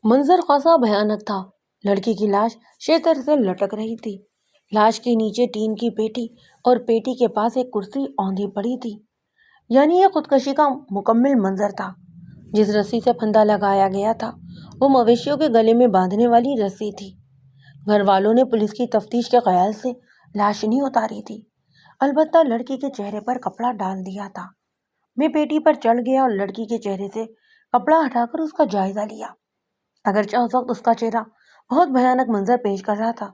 منظر خاصا بھیانک تھا۔ لڑکی کی لاش شیتر سے لٹک رہی تھی۔ لاش کے نیچے ٹین کی پیٹی اور پیٹی کے پاس ایک کرسی اوندھی پڑی تھی۔ یعنی یہ خودکشی کا مکمل منظر تھا۔ جس رسی سے پھندا لگایا گیا تھا وہ مویشیوں کے گلے میں باندھنے والی رسی تھی۔ گھر والوں نے پولیس کی تفتیش کے خیال سے لاش نہیں اتاری تھی، البتہ لڑکی کے چہرے پر کپڑا ڈال دیا تھا۔ میں پیٹی پر چڑھ گیا اور لڑکی کے چہرے سے کپڑا ہٹا کر اس کا جائزہ لیا۔ اگرچہ اس وقت اس کا چہرہ بہت بھیانک منظر پیش کر رہا تھا،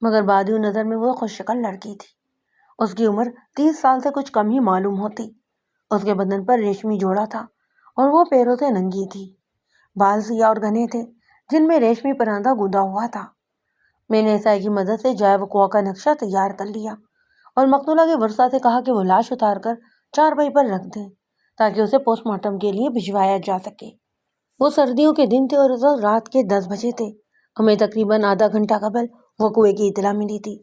مگر بادی نظر میں وہ خوش شکل لڑکی تھی۔ اس کی عمر 30 سال سے کچھ کم ہی معلوم ہوتی۔ اس کے بدن پر ریشمی جوڑا تھا اور وہ پیروں سے ننگی تھی۔ بال سیاہ اور گھنے تھے جن میں ریشمی پراندہ گوندا ہوا تھا۔ میں نے عیسائی کی مدد سے جائے وقوع کا نقشہ تیار کر لیا اور مقتولہ کے ورثاء سے کہا کہ وہ لاش اتار کر چارپائی پر رکھ دیں تاکہ اسے پوسٹ مارٹم کے لیے بھجوایا جا سکے۔ وہ سردیوں کے دن تھے اور اس وقت رات کے 10 بجے تھے۔ ہمیں تقریباً آدھا گھنٹہ قبل وقوعے کی اطلاع ملی تھی۔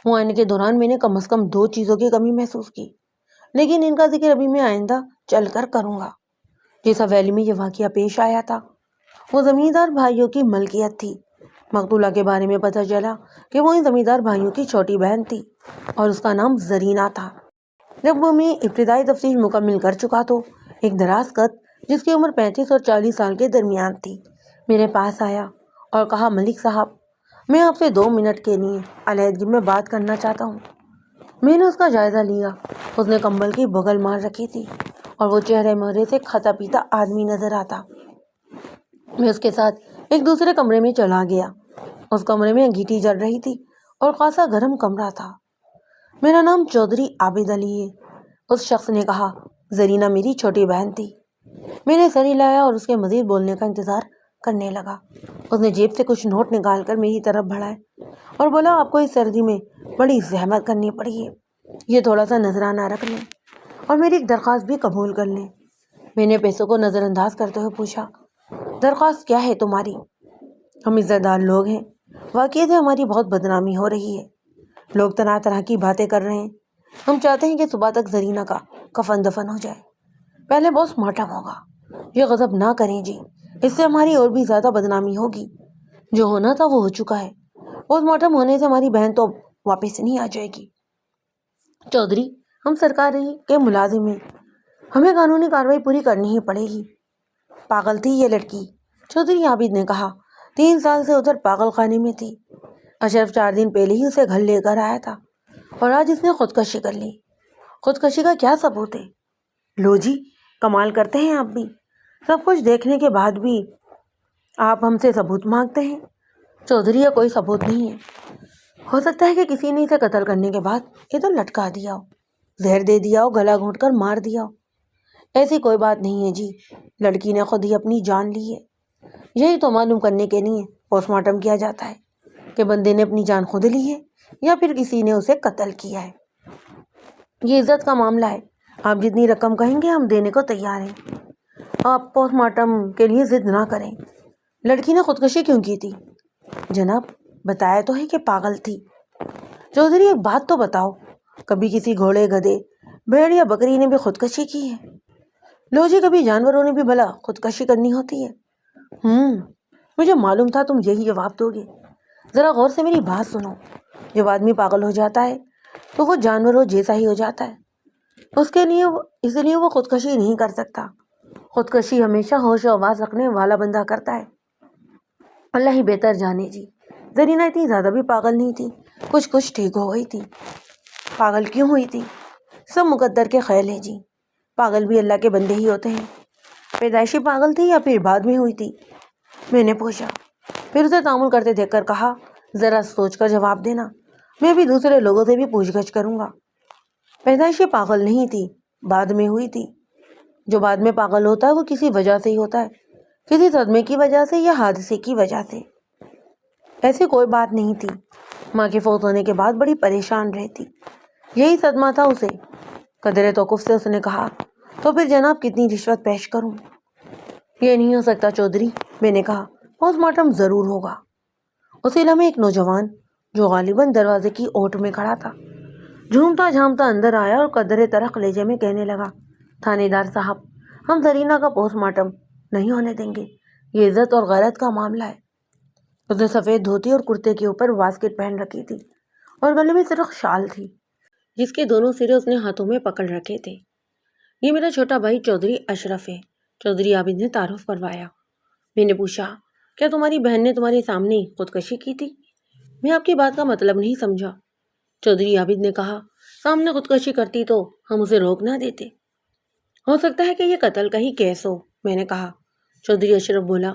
معائنے کے دوران میں نے کم از کم 2 چیزوں کی کمی محسوس کی، لیکن ان کا ذکر ابھی میں آئندہ چل کر کروں گا۔ جس حویلی میں یہ واقعہ پیش آیا تھا وہ زمیندار بھائیوں کی ملکیت تھی۔ مقتولہ کے بارے میں پتہ چلا کہ وہ ان زمیندار بھائیوں کی چھوٹی بہن تھی اور اس کا نام زرینہ تھا۔ جب وہ میں ابتدائی تفتیش مکمل کر چکا تو ایک دراز قد جس کی عمر 35 اور 40 سال کے درمیان تھی میرے پاس آیا اور کہا، ملک صاحب، میں آپ سے 2 منٹ کے لیے علیحدگی میں بات کرنا چاہتا ہوں۔ میں نے اس کا جائزہ لیا۔ اس نے کمبل کی بغل مار رکھی تھی اور وہ چہرے مہرے سے کھتا پیتا آدمی نظر آتا۔ میں اس کے ساتھ ایک دوسرے کمرے میں چلا گیا۔ اس کمرے میں انگیٹھی جل رہی تھی اور خاصا گرم کمرہ تھا۔ میرا نام چودھری عابد علی ہے، اس شخص نے کہا۔ زرینہ میری چھوٹی بہن تھی۔ میں نے سر ہلایا اور اس کے مزید بولنے کا انتظار کرنے لگا۔ اس نے جیب سے کچھ نوٹ نکال کر میری طرف بڑھائے اور بولا، آپ کو اس سردی میں بڑی زحمت کرنی پڑی ہے، یہ تھوڑا سا نذرانہ رکھ لیں اور میری ایک درخواست بھی قبول کر لیں۔ میں نے پیسوں کو نظر انداز کرتے ہوئے پوچھا، درخواست کیا ہے تمہاری؟ ہم عزت دار لوگ ہیں، واقعی سے ہماری بہت بدنامی ہو رہی ہے، لوگ طرح طرح کی باتیں کر رہے ہیں۔ ہم چاہتے ہیں کہ صبح تک زرینہ کا کفن دفن ہو جائے، پہلے پوسٹ مارٹم ہوگا۔ یہ غضب نہ کریں جی، اس سے ہماری اور بھی زیادہ بدنامی ہوگی۔ جو ہونا تھا وہ ہو چکا ہے، پوسٹ مارٹم ہونے سے ہماری بہن تو واپس نہیں آ جائے گی۔ چودھری، ہم سرکاری کے ملازم ہیں، ہمیں قانونی کارروائی پوری کرنی ہی پڑے گی۔ پاگل تھی یہ لڑکی، چودھری عابد نے کہا۔ 3 سال سے ادھر پاگل خانے میں تھی۔ اشرف 4 دن پہلے ہی اسے گھر لے کر آیا تھا اور آج اس نے خودکشی کر لی۔ خودکشی کا کیا ثبوت ہے؟ لو جی، کمال کرتے ہیں آپ بھی، سب کچھ دیکھنے کے بعد بھی آپ ہم سے ثبوت مانگتے ہیں۔ چودھری، یہ کوئی ثبوت نہیں ہے، ہو سکتا ہے کہ کسی نے اسے قتل کرنے کے بعد ادھر لٹکا دیا ہو، زہر دے دیا ہو، گلا گھونٹ کر مار دیا ہو۔ ایسی کوئی بات نہیں ہے جی، لڑکی نے خود ہی اپنی جان لی ہے۔ یہی تو معلوم کرنے کے لیے پوسٹ مارٹم کیا جاتا ہے کہ بندے نے اپنی جان خود لی ہے یا پھر کسی نے اسے قتل کیا ہے۔ یہ عزت کا معاملہ ہے، آپ جتنی رقم کہیں گے ہم دینے کو تیار ہیں۔ آپ پوسٹ مارٹم کے لیے ضد نہ کریں۔ لڑکی نے خودکشی کیوں کی تھی؟ جناب، بتایا تو ہے کہ پاگل تھی۔ چودھری، ایک بات تو بتاؤ، کبھی کسی گھوڑے، گدھے، بھیڑ یا بکری نے بھی خودکشی کی ہے؟ لو جی، کبھی جانوروں نے بھی بھلا خودکشی کرنی ہوتی ہے؟ مجھے معلوم تھا تم یہی جواب دو گے۔ ذرا غور سے میری بات سنو، جب آدمی پاگل ہو جاتا ہے تو وہ جانوروں جیسا ہی ہو جاتا ہے، اس لیے وہ خودکشی نہیں کر سکتا۔ خودکشی ہمیشہ ہوش و حواس رکھنے والا بندہ کرتا ہے۔ اللہ ہی بہتر جانے جی، زرینہ اتنی زیادہ بھی پاگل نہیں تھی، کچھ ٹھیک ہو گئی تھی۔ پاگل کیوں ہوئی تھی؟ سب مقدر کے خیال ہے جی، پاگل بھی اللہ کے بندے ہی ہوتے ہیں۔ پیدائشی پاگل تھی یا پھر بعد میں ہوئی تھی؟ میں نے پوچھا، پھر اسے تعامل کرتے دیکھ کر کہا، ذرا سوچ کر جواب دینا، میں بھی دوسرے لوگوں سے بھی پوچھ گچھ کروں گا۔ پیدائشی پاگل نہیں تھی، بعد میں ہوئی تھی۔ جو بعد میں پاگل ہوتا ہے وہ کسی وجہ سے ہی ہوتا ہے، کسی صدمے کی وجہ سے یا حادثے کی وجہ سے۔ ایسی کوئی بات نہیں تھی، ماں کے فوت ہونے کے بعد بڑی پریشان رہتی، یہی صدمہ تھا اسے۔ قدرے توقف سے اس نے کہا، تو پھر جناب کتنی رشوت پیش کروں؟ یہ نہیں ہو سکتا چودھری، میں نے کہا، پوسٹ مارٹم ضرور ہوگا۔ اسی لمحے ایک نوجوان جو غالباً دروازے کی اوٹ میں کھڑا تھا جھومتا جھامتا اندر آیا اور قدرے ترق لہجے میں کہنے لگا، تھانے دار صاحب، ہم زرینہ کا پوسٹ مارٹم نہیں ہونے دیں گے، یہ عزت اور غیرت کا معاملہ ہے۔ اس نے سفید دھوتی اور کرتے کے اوپر واسکٹ پہن رکھی تھی اور گلے میں صرف شال تھی جس کے دونوں سرے اس نے ہاتھوں میں پکڑ رکھے تھے۔ یہ میرا چھوٹا بھائی چودھری اشرف ہے، چودھری عابد نے تعارف کروایا۔ میں نے پوچھا، کیا تمہاری بہن نے تمہارے سامنے خودکشی کی تھی؟ میں آپ کی بات کا مطلب نہیں سمجھا۔ چودھری عابد نے کہا، سامنے خودکشی کرتی تو ہم اسے روک نہ دیتے۔ ہو سکتا ہے کہ یہ قتل کا ہی کیس ہو، میں نے کہا۔ چودھری اشرف بولا،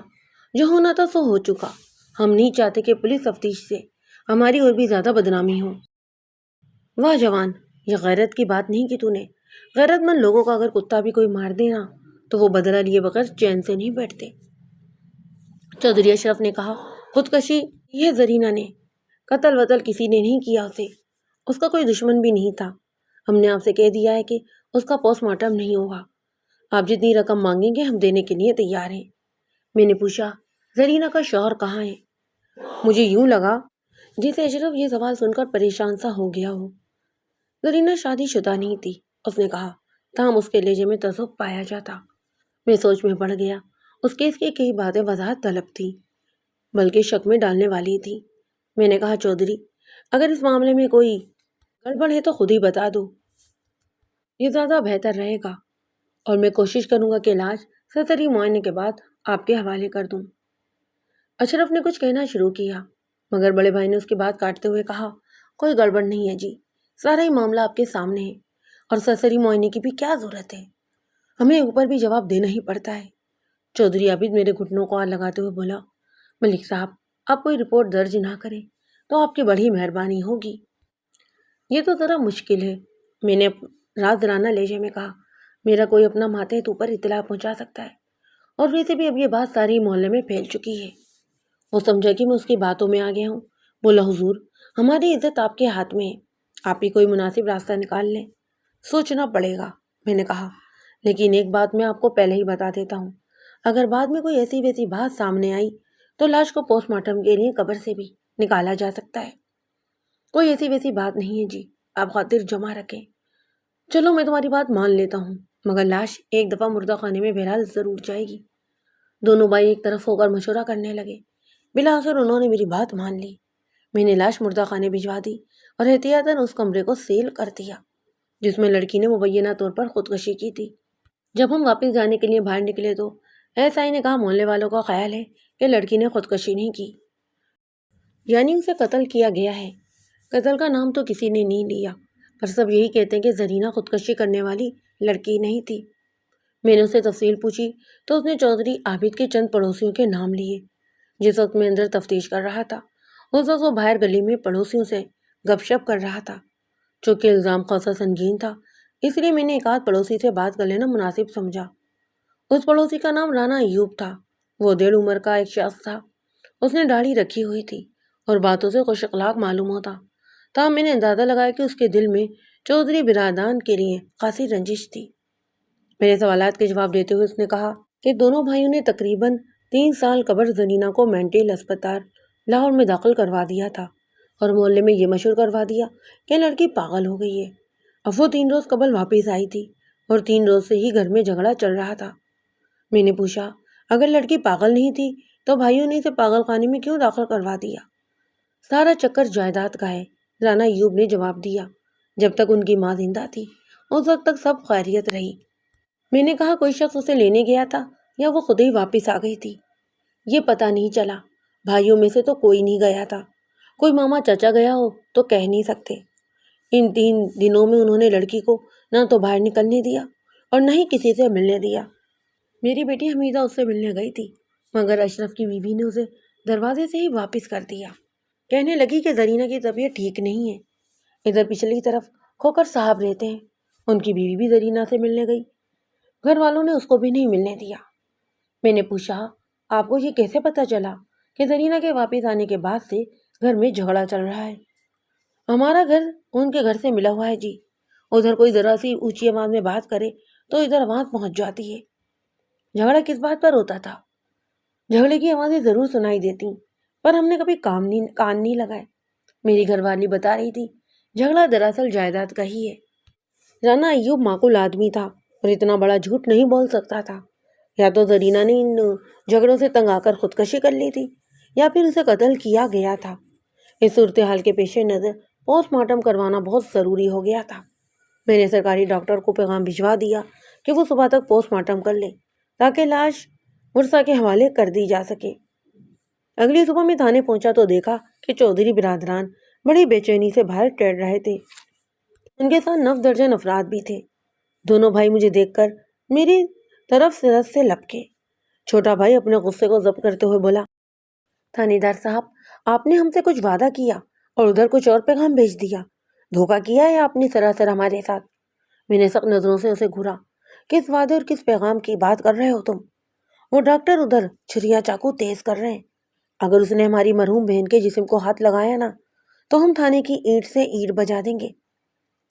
جو ہونا تھا سو ہو چکا، ہم نہیں چاہتے کہ پولیس تفتیش سے ہماری اور بھی زیادہ بدنامی ہو۔ واہ جوان، یہ غیرت کی بات نہیں کی تو نے۔ غیرت مند لوگوں کا اگر کتا بھی کوئی مار دے نا تو وہ بدلہ لیے بغیر چین سے نہیں بیٹھتے۔ چودھری اشرف نے کہا، خودکشی یہ زرینہ نے، قتل وتل کسی نے نہیں کیا اسے، اس کا کوئی دشمن بھی نہیں تھا۔ ہم نے آپ سے کہہ دیا ہے کہ اس کا پوسٹ مارٹم نہیں ہوگا۔ آپ جتنی رقم مانگیں گے ہم دینے کے لیے تیار ہیں۔ میں نے پوچھا، زرینہ کا شوہر کہاں ہے؟ مجھے یوں لگا جسے اشرف یہ سوال سن کر پریشان سا ہو گیا ہو۔ زرینہ شادی شدہ نہیں تھی، اس نے کہا، تاہم اس کے لہجے میں تعصب پایا جاتا۔ میں سوچ میں پڑ گیا۔ اس کیس کی کئی باتیں وضاحت طلب تھی، بلکہ شک میں ڈالنے والی تھی۔ میں نے کہا، چودھری، اگر اس معاملے میں کوئی گڑبڑ ہے تو خود ہی بتا دو، یہ زیادہ بہتر رہے گا، اور میں کوشش کروں گا کہ لاش سرسری معائنے کے بعد آپ کے حوالے کر دوں۔ اشرف نے کچھ کہنا شروع کیا مگر بڑے بھائی نے اس کی بات کاٹتے ہوئے کہا، کوئی گڑبڑ نہیں ہے جی، سارا ہی معاملہ آپ کے سامنے ہے، اور سرسری معائنے کی بھی کیا ضرورت ہے، ہمیں اوپر بھی جواب دینا ہی پڑتا ہے۔ چودھری عابد میرے گھٹنوں کو ہاتھ لگاتے ہوئے بولا، ملک صاحب، آپ کوئی رپورٹ درج نہ کریں تو آپ کی بڑی مہربانی ہوگی۔ یہ تو ذرا مشکل ہے، میں نے رازدارانہ لہجے میں کہا، میرا کوئی اپنا ماتحت اوپر اطلاع پہنچا سکتا ہے، اور ویسے بھی اب یہ بات ساری محلے میں پھیل چکی ہے۔ وہ سمجھا کہ میں اس کی باتوں میں آ گیا ہوں۔ بولا، حضور، ہماری عزت آپ کے ہاتھ میں ہے، آپ ہی کوئی مناسب راستہ نکال لیں۔ سوچنا پڑے گا، میں نے کہا، لیکن ایک بات میں آپ کو پہلے ہی بتا دیتا ہوں، اگر بعد میں کوئی ایسی ویسی بات سامنے آئی تو لاش کو پوسٹ مارٹم کے لیے قبر سے بھی نکالا جا سکتا ہے۔ کوئی ایسی ویسی بات نہیں ہے جی، آپ خاطر جمع رکھیں۔ چلو میں تمہاری بات مان لیتا ہوں، مگر لاش ایک دفعہ مردہ خانے میں بہرحال ضرور جائے گی۔ دونوں بھائی ایک طرف ہو کر مشورہ کرنے لگے۔ بالآخر انہوں نے میری بات مان لی۔ میں نے لاش مردہ خانے بھجوا دی اور احتیاطاً اس کمرے کو سیل کر دیا جس میں لڑکی نے مبینہ طور پر خودکشی کی تھی۔ جب ہم واپس جانے کے لیے باہر نکلے تو ایس آئی نے کہا، محلے والوں کا خیال ہے کہ لڑکی نے خودکشی نہیں کی، یعنی اسے قتل کیا گیا ہے۔ قتل کا نام تو کسی نے نہیں لیا، پر سب یہی کہتے ہیں کہ زرینہ خودکشی کرنے والی لڑکی نہیں تھی۔ میں نے اسے تفصیل پوچھی تو اس نے چودھری عابد کے چند پڑوسیوں کے نام لیے۔ جس وقت میں اندر تفتیش کر رہا تھا اس وقت وہ باہر گلی میں پڑوسیوں سے گپ شپ کر رہا تھا۔ چونکہ الزام خاصا سنگین تھا اس لیے میں نے ایک آدھ پڑوسی سے بات کر لینا مناسب سمجھا۔ اس پڑوسی کا نام رانا ایوب تھا۔ وہ 1.5 عمر کا ایک شخص تھا۔ اس نے داڑھی رکھی ہوئی تھی اور باتوں سے خوش اخلاق معلوم ہوتا، تاہم میں نے اندازہ لگایا کہ اس کے دل میں چودھری برادران کے لیے خاصی رنجش تھی۔ میرے سوالات کے جواب دیتے ہوئے اس نے کہا کہ دونوں بھائیوں نے تقریباً 3 سال قبل زرینہ کو مینٹل اسپتال لاہور میں داخل کروا دیا تھا اور محلے میں یہ مشہور کروا دیا کہ لڑکی پاگل ہو گئی ہے۔ اب وہ 3 روز قبل واپس آئی تھی اور 3 روز سے ہی گھر میں جھگڑا چل رہا تھا۔ میں نے پوچھا، اگر لڑکی پاگل نہیں تھی تو بھائیوں نے اسے پاگل خانے میں کیوں داخل کروا دیا؟ سارا چکر جائیداد کا ہے، رانا ایوب نے جواب دیا۔ جب تک ان کی ماں زندہ تھی اس وقت تک سب خیریت رہی۔ میں نے کہا، کوئی شخص اسے لینے گیا تھا یا وہ خود ہی واپس آ گئی تھی؟ یہ پتہ نہیں چلا، بھائیوں میں سے تو کوئی نہیں گیا تھا۔ کوئی ماما چچا گیا ہو تو کہہ نہیں سکتے۔ ان 3 دنوں میں انہوں نے لڑکی کو نہ تو باہر نکلنے دیا اور نہ ہی کسی سے ملنے دیا۔ میری بیٹی حمیدہ اس سے ملنے گئی تھی مگر اشرف کی بیوی نے اسے دروازے سے ہی واپس کر دیا۔ کہنے لگی کہ زرینہ کی طبیعت ٹھیک نہیں ہے۔ ادھر پچھلی طرف کھوکر صاحب رہتے ہیں، ان کی بیوی بھی زرینہ سے ملنے گئی، گھر والوں نے اس کو بھی نہیں ملنے دیا۔ میں نے پوچھا، آپ کو یہ کیسے پتہ چلا کہ زرینہ کے واپس آنے کے بعد سے گھر میں جھگڑا چل رہا ہے؟ ہمارا گھر ان کے گھر سے ملا ہوا ہے جی، ادھر کوئی ذرا سی اونچی آواز میں بات کرے تو ادھر آواز پہنچ جاتی ہے۔ جھگڑا کس بات پر ہوتا تھا؟ جھگڑے کی آوازیں ضرور سنائی دیتی پر ہم نے کبھی کان نہیں لگائے۔ میری گھر والی بتا رہی تھی جھگڑا دراصل جائیداد کا ہی ہے۔ رانا ایوب معقول آدمی تھا اور اتنا بڑا جھوٹ نہیں بول سکتا تھا۔ یا تو زرینہ نے ان جھگڑوں سے تنگ آ کر خودکشی کر لی تھی یا پھر اسے قتل کیا گیا تھا۔ اس صورتحال کے پیش نظر پوسٹ مارٹم کروانا بہت ضروری ہو گیا تھا۔ میں نے سرکاری ڈاکٹر کو پیغام بھجوا دیا کہ وہ صبح تک پوسٹ مارٹم کر لے تاکہ لاش ورثہ کے حوالے کر دی جا سکے۔ اگلی صبح میں تھانے پہنچا تو دیکھا کہ چودھری برادران بڑی بے چینی سے باہر ٹہل رہے تھے۔ ان کے ساتھ 9 درجن افراد بھی تھے۔ دونوں بھائی مجھے دیکھ کر میری طرف سرت سے لپکے۔ چھوٹا بھائی اپنے غصے کو ضبط کرتے ہوئے بولا، تھانے دار صاحب، آپ نے ہم سے کچھ وعدہ کیا اور ادھر کچھ اور پیغام بھیج دیا۔ دھوکہ کیا ہے آپ نے سراسر ہمارے ساتھ۔ میں نے سخت نظروں سے اسے گھورا، کس وعدے اور کس پیغام کی بات کر رہے ہو تم؟ وہ ڈاکٹر ادھر چھریا چاقو تیز کر رہے ہیں۔ اگر اس نے ہماری مرحوم بہن کے جسم کو ہاتھ لگایا نا تو ہم تھانے کی اینٹ سے اینٹ بجا دیں گے۔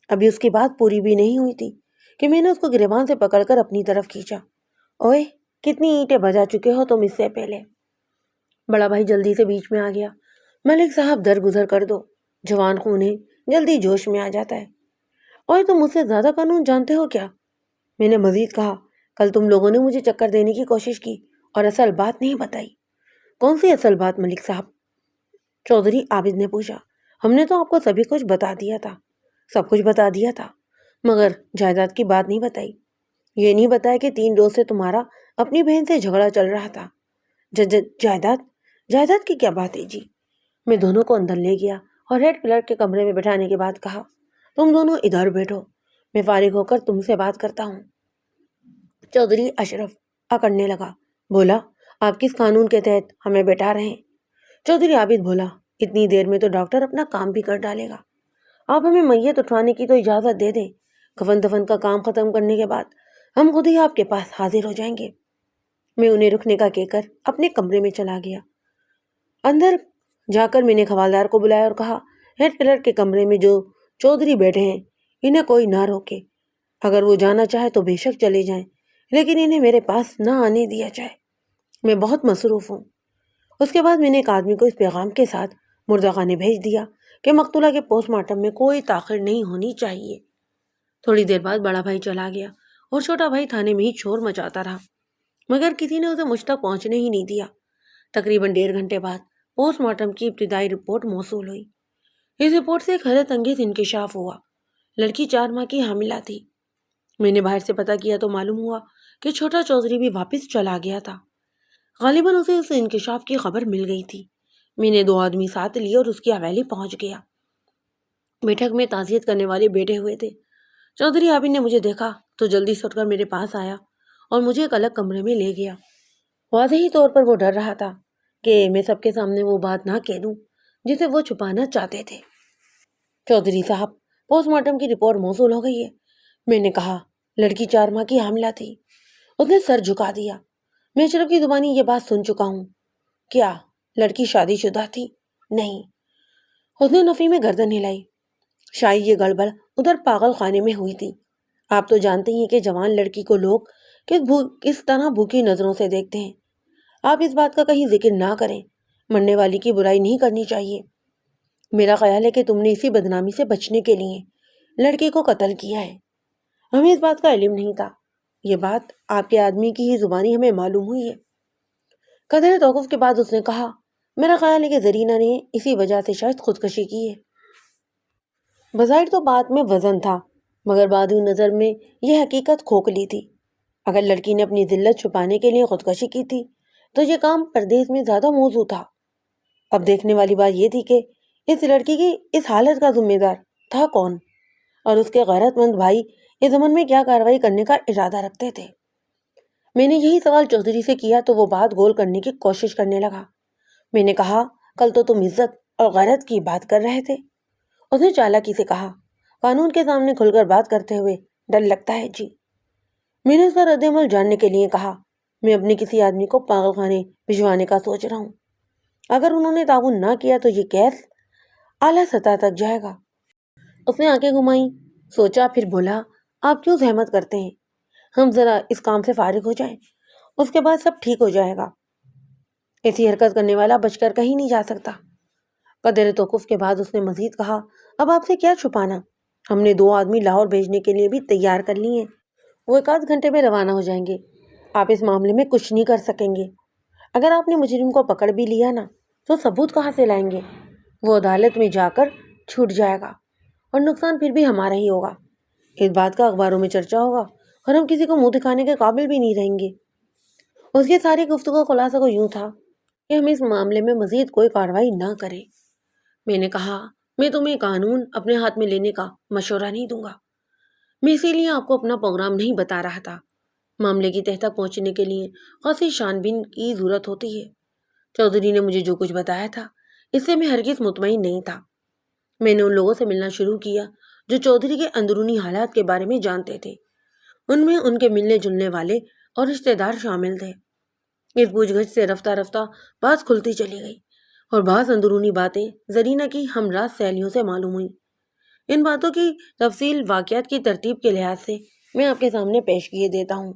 ابھی اس کی بات پوری بھی نہیں ہوئی تھی کہ میں نے اس کو گریبان سے پکڑ کر اپنی طرف کھینچا۔ اوئے، کتنی اینٹیں بجا چکے ہو تم اس سے پہلے؟ بڑا بھائی جلدی سے بیچ میں آ گیا۔ ملک صاحب درگزر کر دو، جوان خون ہے، جلدی جوش میں آ جاتا ہے۔ اور تم مجھ سے زیادہ قانون جانتے ہو کیا؟ میں نے مزید کہا، کل تم لوگوں نے مجھے چکر دینے کی کوشش کی اور اصل بات نہیں بتائی۔ کون سی اصل بات ملک صاحب؟ چودھری عابد نے پوچھا۔ ہم نے تو آپ کو سبھی کچھ بتا دیا تھا، سب کچھ بتا دیا تھا، مگر جائیداد کی بات نہیں بتائی۔ یہ نہیں بتایا کہ 3 روز سے تمہارا اپنی بہن سے جھگڑا چل رہا تھا۔ جائیداد کی کیا بات ہے جی؟ میں دونوں کو اندر لے گیا اور ہیڈ کلرک کے کمرے میں بٹھانے کے بعد کہا، تم دونوں ادھر بیٹھو، میں فارغ ہو کر تم سے بات کرتا ہوں۔ چودھری اشرف اکڑنے لگا، بولا، آپ کس قانون کے تحت ہمیں بیٹھا رہے ہیں؟ چودھری عابد بولا، اتنی دیر میں تو ڈاکٹر اپنا کام بھی کر ڈالے گا، آپ ہمیں میت اٹھوانے کی تو اجازت دے دیں۔ کفن دفن کا کام ختم کرنے کے بعد ہم خود ہی آپ کے پاس حاضر ہو جائیں گے۔ میں انہیں رکنے کا کہہ کر اپنے کمرے میں چلا گیا۔ اندر جا کر میں نے حوالدار کو بلایا اور کہا، ہیڈ کلرک کے کمرے میں جو چودھری بیٹھے ہیں انہیں کوئی نہ روکے، اگر وہ جانا چاہے تو بے شک چلے جائیں، لیکن انہیں میرے پاس نہ آنے دیا جائے، میں بہت مصروف ہوں۔ اس کے بعد میں نے ایک آدمی کو اس پیغام کے ساتھ مردہ خانے بھیج دیا کہ مقتولہ کے پوسٹ مارٹم میں کوئی تاخیر نہیں ہونی چاہیے۔ تھوڑی دیر بعد بڑا بھائی چلا گیا اور چھوٹا بھائی تھانے میں ہی شور مچاتا رہا، مگر کسی نے اسے مجھ تک پہنچنے ہی نہیں دیا۔ تقریباً 1.5 گھنٹے بعد پوسٹ مارٹم کی ابتدائی رپورٹ موصول ہوئی۔ اس رپورٹ سے ایک حیرت انگیز انکشاف ہوا، لڑکی 4 ماہ کی حاملہ تھی۔ میں نے باہر سے پتہ کیا تو معلوم ہوا کہ چھوٹا چودھری بھی واپس چلا گیا تھا۔ غالباً اسے اس انکشاف کی خبر مل گئی تھی۔ میں نے 2 آدمی ساتھ لیے اور اس کی حویلی پہنچ گیا۔ بیٹھک میں تعزیت کرنے والے بیٹھے ہوئے تھے۔ چودھری عابد نے مجھے دیکھا تو جلدی سے اٹھ کر میرے پاس آیا اور مجھے ایک الگ کمرے میں لے گیا۔ واضحی طور پر وہ ڈر رہا تھا کہ میں سب کے سامنے وہ بات نہ کہہ دوں جسے وہ چھپانا چاہتے تھے۔ چودھری صاحب، پوسٹ مارٹم کی رپورٹ موصول ہو گئی ہے۔ میں نے کہا، لڑکی 4 ماہ کی حاملہ تھی۔ اس نے سر جھکا دیا۔ میں اشرف کی زبانی یہ بات سن چکا ہوں۔ کیا لڑکی شادی شدہ تھی؟ نہیں۔ اس نے نفی میں گردن ہلائی۔ شاید یہ گڑبڑ ادھر پاگل خانے میں ہوئی تھی۔ آپ تو جانتے ہیں کہ جوان لڑکی کو لوگ کس طرح بھوکی نظروں سے دیکھتے ہیں۔ آپ اس بات کا کہیں ذکر نہ کریں، مرنے والی کی برائی نہیں کرنی چاہیے۔ میرا خیال ہے کہ تم نے اسی بدنامی سے بچنے کے لیے لڑکی کو قتل کیا ہے۔ ہمیں اس بات کا علم نہیں تھا، یہ بات آپ کے آدمی کی ہی زبانی ہمیں معلوم ہوئی ہے۔ قدر توقف کے بعد اس نے کہا، میرا خیال ہے کہ زرینہ نے اسی وجہ سے شاید خودکشی کی ہے۔ بظاہر تو بات میں وزن تھا، مگر بعد نظر میں یہ حقیقت کھوکھلی تھی۔ اگر لڑکی نے اپنی ذلت چھپانے کے لیے خودکشی کی تھی تو یہ کام پردیس میں زیادہ موزوں تھا۔ اب دیکھنے والی بات یہ تھی کہ اس لڑکی کی اس حالت کا ذمہ دار تھا کون، اور اس کے غیرت مند بھائی اس زمن میں کیا کارروائی کرنے کا ارادہ رکھتے تھے۔ میں نے یہی سوال چودھری سے کیا تو وہ بات گول کرنے کی کوشش کرنے لگا۔ میں نے کہا، کل تو تم عزت اور غیرت کی بات کر رہے تھے۔ اس نے چالاکی سے کہا، قانون کے سامنے کھل کر بات کرتے ہوئے ڈر لگتا ہے جی۔ میں نے اس کا رد عمل جاننے کے لیے کہا، میں اپنے کسی آدمی کو پاگل خانے بھجوانے کا سوچ رہا ہوں۔ اگر انہوں نے تعاون نہ کیا تو یہ کیس اعلیٰ سطح تک جائے گا۔ اس نے آنکھیں گھمائیں، سوچا، پھر بولا، آپ کیوں زحمت کرتے ہیں، ہم ذرا اس کام سے فارغ ہو جائیں، اس کے بعد سب ٹھیک ہو جائے گا۔ ایسی حرکت کرنے والا بچ کر کہیں نہیں جا سکتا۔ قدر توقف کے بعد اس نے مزید کہا، اب آپ سے کیا چھپانا، ہم نے 2 آدمی لاہور بھیجنے کے لیے بھی تیار کر لی ہیں، وہ 1 آدھ گھنٹے میں روانہ ہو جائیں گے۔ آپ اس معاملے میں کچھ نہیں کر سکیں گے۔ اگر آپ نے مجرم کو پکڑ بھی لیا نا تو ثبوت کہاں سے لائیں گے؟ وہ عدالت میں جا کر چھوٹ جائے گا اور نقصان پھر بھی ہمارا ہی ہوگا۔ اس بات کا اخباروں میں چرچا ہوگا اور ہم کسی کو منہ دکھانے کے قابل بھی نہیں رہیں گے۔ اس کی ساری گفتگو خلاصہ کو یوں تھا کہ ہم اس معاملے میں مزید کوئی کارروائی نہ کریں۔ میں نے کہا، میں تمہیں قانون اپنے ہاتھ میں لینے کا مشورہ نہیں دوں گا۔ میں اسی لیے آپ کو اپنا پروگرام نہیں بتا رہا تھا۔ معاملے کی تہہ تک پہنچنے کے لیے خاصی چھان بین کی ضرورت ہوتی ہے۔ چودھری نے مجھے جو کچھ بتایا تھا اس سے میں ہرگز مطمئن نہیں تھا۔ میں نے ان لوگوں سے ملنا شروع کیا جو چودھری کے اندرونی حالات کے بارے میں جانتے تھے۔ ان میں ان کے ملنے جلنے والے اور رشتہ دار شامل تھے۔ اس پوچھ گچھ سے رفتہ رفتہ بات کھلتی چلی گئی اور بعض اندرونی باتیں زرینہ کی ہمراہ سہیلیوں سے معلوم ہوئیں۔ ان باتوں کی تفصیل واقعات کی ترتیب کے لحاظ سے میں آپ کے سامنے پیش کیے دیتا ہوں۔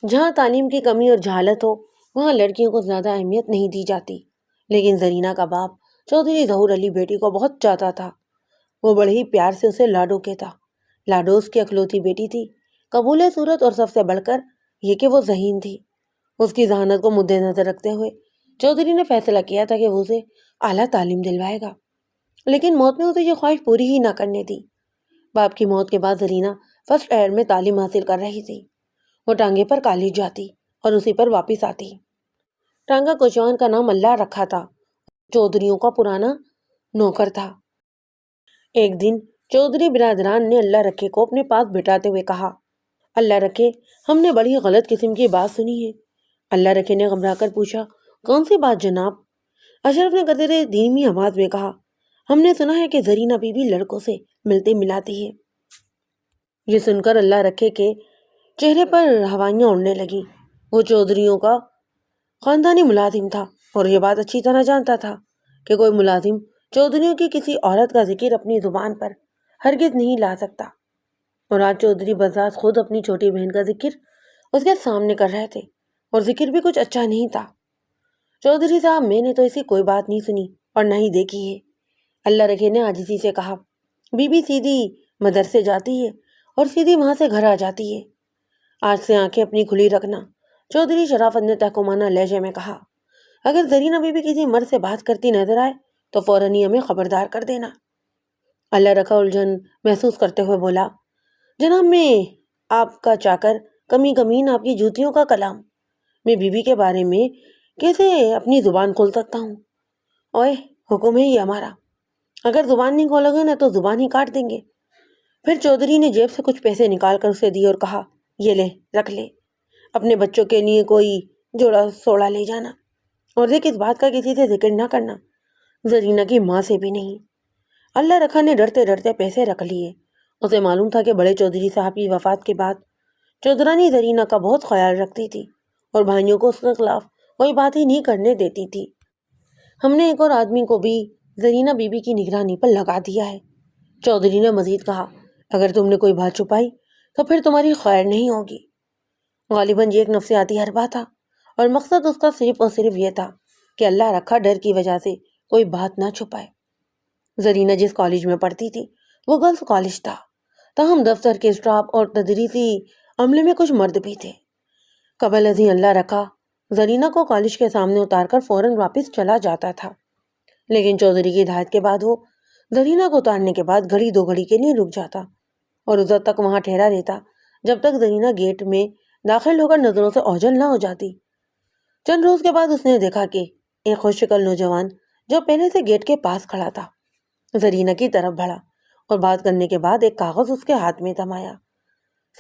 جہاں تعلیم کی کمی اور جہالت ہو وہاں لڑکیوں کو زیادہ اہمیت نہیں دی جاتی، لیکن زرینہ کا باپ چودھری ظہور علی بیٹی کو بہت چاہتا تھا۔ وہ بڑے ہی پیار سے اسے لاڈو کہتا۔ لاڈو اس کی اکلوتی بیٹی تھی، قبول صورت اور سب سے بڑھ کر یہ کہ وہ ذہین تھی۔ اس کی ذہانت کو مد نظر رکھتے ہوئے چودھری نے فیصلہ کیا تھا کہ وہ اسے اعلیٰ تعلیم دلوائے گا، لیکن موت نے اسے یہ خواہش پوری ہی نہ کرنے دی۔ باپ کی موت کے بعد زرینہ فرسٹ ایئر میں تعلیم حاصل کر رہی تھی۔ وہ ٹانگے پر کالج جاتی اور اسی پر واپس آتی۔ ٹانگا کوچوان کا نام اللہ رکھا تھا، چودھریوں کا پرانا نوکر تھا۔ ایک دن چودھری برادران نے اللہ رکھے کو اپنے پاس بٹھاتے ہوئے کہا، اللہ رکھے، ہم نے بڑی غلط قسم کی بات سنی ہے۔ اللہ رکھے نے گھبرا کر پوچھا، کون سی بات جناب؟ اشرف نے قدرے دھیمی آواز میں کہا، ہم نے سنا ہے کہ زرینہ بی بی لڑکوں سے ملتی ملاتی ہے۔ یہ سن کر اللہ رکھے کے چہرے پر ہوائیاں اڑنے لگی۔ وہ چودھریوں کا خاندانی ملازم تھا اور یہ بات اچھی طرح جانتا تھا کہ کوئی ملازم چودھریوں کی کسی عورت کا ذکر اپنی زبان پر ہرگز نہیں لا سکتا، اور آج چودھری بذات خود اپنی چھوٹی بہن کا ذکر اس کے سامنے کر رہے تھے، اور ذکر بھی کچھ اچھا نہیں تھا۔ چودھری صاحب، میں نے تو ایسی کوئی بات نہیں سنی اور نہ ہی دیکھی ہے۔ اللہ رکھے نے عاجزی سے کہا، بی بی سیدھی مدرسے جاتی ہے اور سیدھی وہاں سے گھر آ جاتی ہے۔ آج سے آنکھیں اپنی کھلی رکھنا۔ چودھری شرافت نے تحکمانہ لہجے میں کہا، اگر زرینہ بی بی کسی مرد سے بات کرتی نظر آئے تو فوراً ہی ہمیں خبردار کر دینا۔ اللہ رکھا الجھن محسوس کرتے ہوئے بولا، جناب، میں آپ کا چاکر کمی کمین آپ کی جوتیوں کا کلام، میں بی بی کے بارے میں کیسے اپنی زبان کھول سکتا ہوں؟ اوئے، حکم ہے یہ ہمارا، اگر زبان نہیں کھولو گے نا تو زبان ہی کاٹ دیں گے۔ پھر چودھری نے جیب سے کچھ پیسے نکال کر اسے دیے اور کہا، یہ لے، رکھ لے، اپنے بچوں کے لیے کوئی جوڑا سوڑا لے جانا، اور دیکھ اس بات کا کسی سے ذکر نہ کرنا، زرینہ کی ماں سے بھی نہیں۔ اللہ رکھا نے ڈرتے ڈرتے پیسے رکھ لیے۔ اسے معلوم تھا کہ بڑے چودھری صاحب کی وفات کے بعد چودھرانی زرینہ کا بہت خیال رکھتی تھی اور بھائیوں کو اس کے خلاف کوئی بات ہی نہیں کرنے دیتی تھی۔ ہم نے ایک اور آدمی کو بھی زرینہ بی بی کی نگرانی پر لگا دیا ہے۔ چودھری نے مزید کہا، اگر تم نے کوئی بات چھپائی تو پھر تمہاری خیر نہیں ہوگی۔ غالباً یہ ایک نفسیاتی حربہ تھا اور مقصد اس کا صرف اور صرف یہ تھا کہ اللہ رکھا ڈر کی وجہ سے کوئی بات نہ چھپائے۔ زرینہ جس کالج میں پڑھتی تھی وہ گرلز کالج تھا، تاہم دفتر کے اسٹاف اور تدریسی عملے میں کچھ مرد بھی تھے۔ قبل ازیں اللہ رکھا زرینہ کو کالج کے سامنے اتار کر فوراً واپس چلا جاتا تھا، لیکن چودھری کی ہدایت کے بعد وہ زرینہ کو اتارنے کے بعد گھڑی دو گھڑی کے لیے رک جاتا اور اس وقت تک وہاں ٹھہرا رہتا جب تک زرینہ گیٹ میں داخل ہو کر نظروں سے اوجھل نہ ہو جاتی۔ چند روز کے بعد اس نے دیکھا کہ ایک خوش شکل نوجوان جو پہلے سے گیٹ کے پاس کھڑا تھا زرینہ کی طرف بڑھا اور بات کرنے کے بعد ایک کاغذ اس کے ہاتھ میں تھمایا۔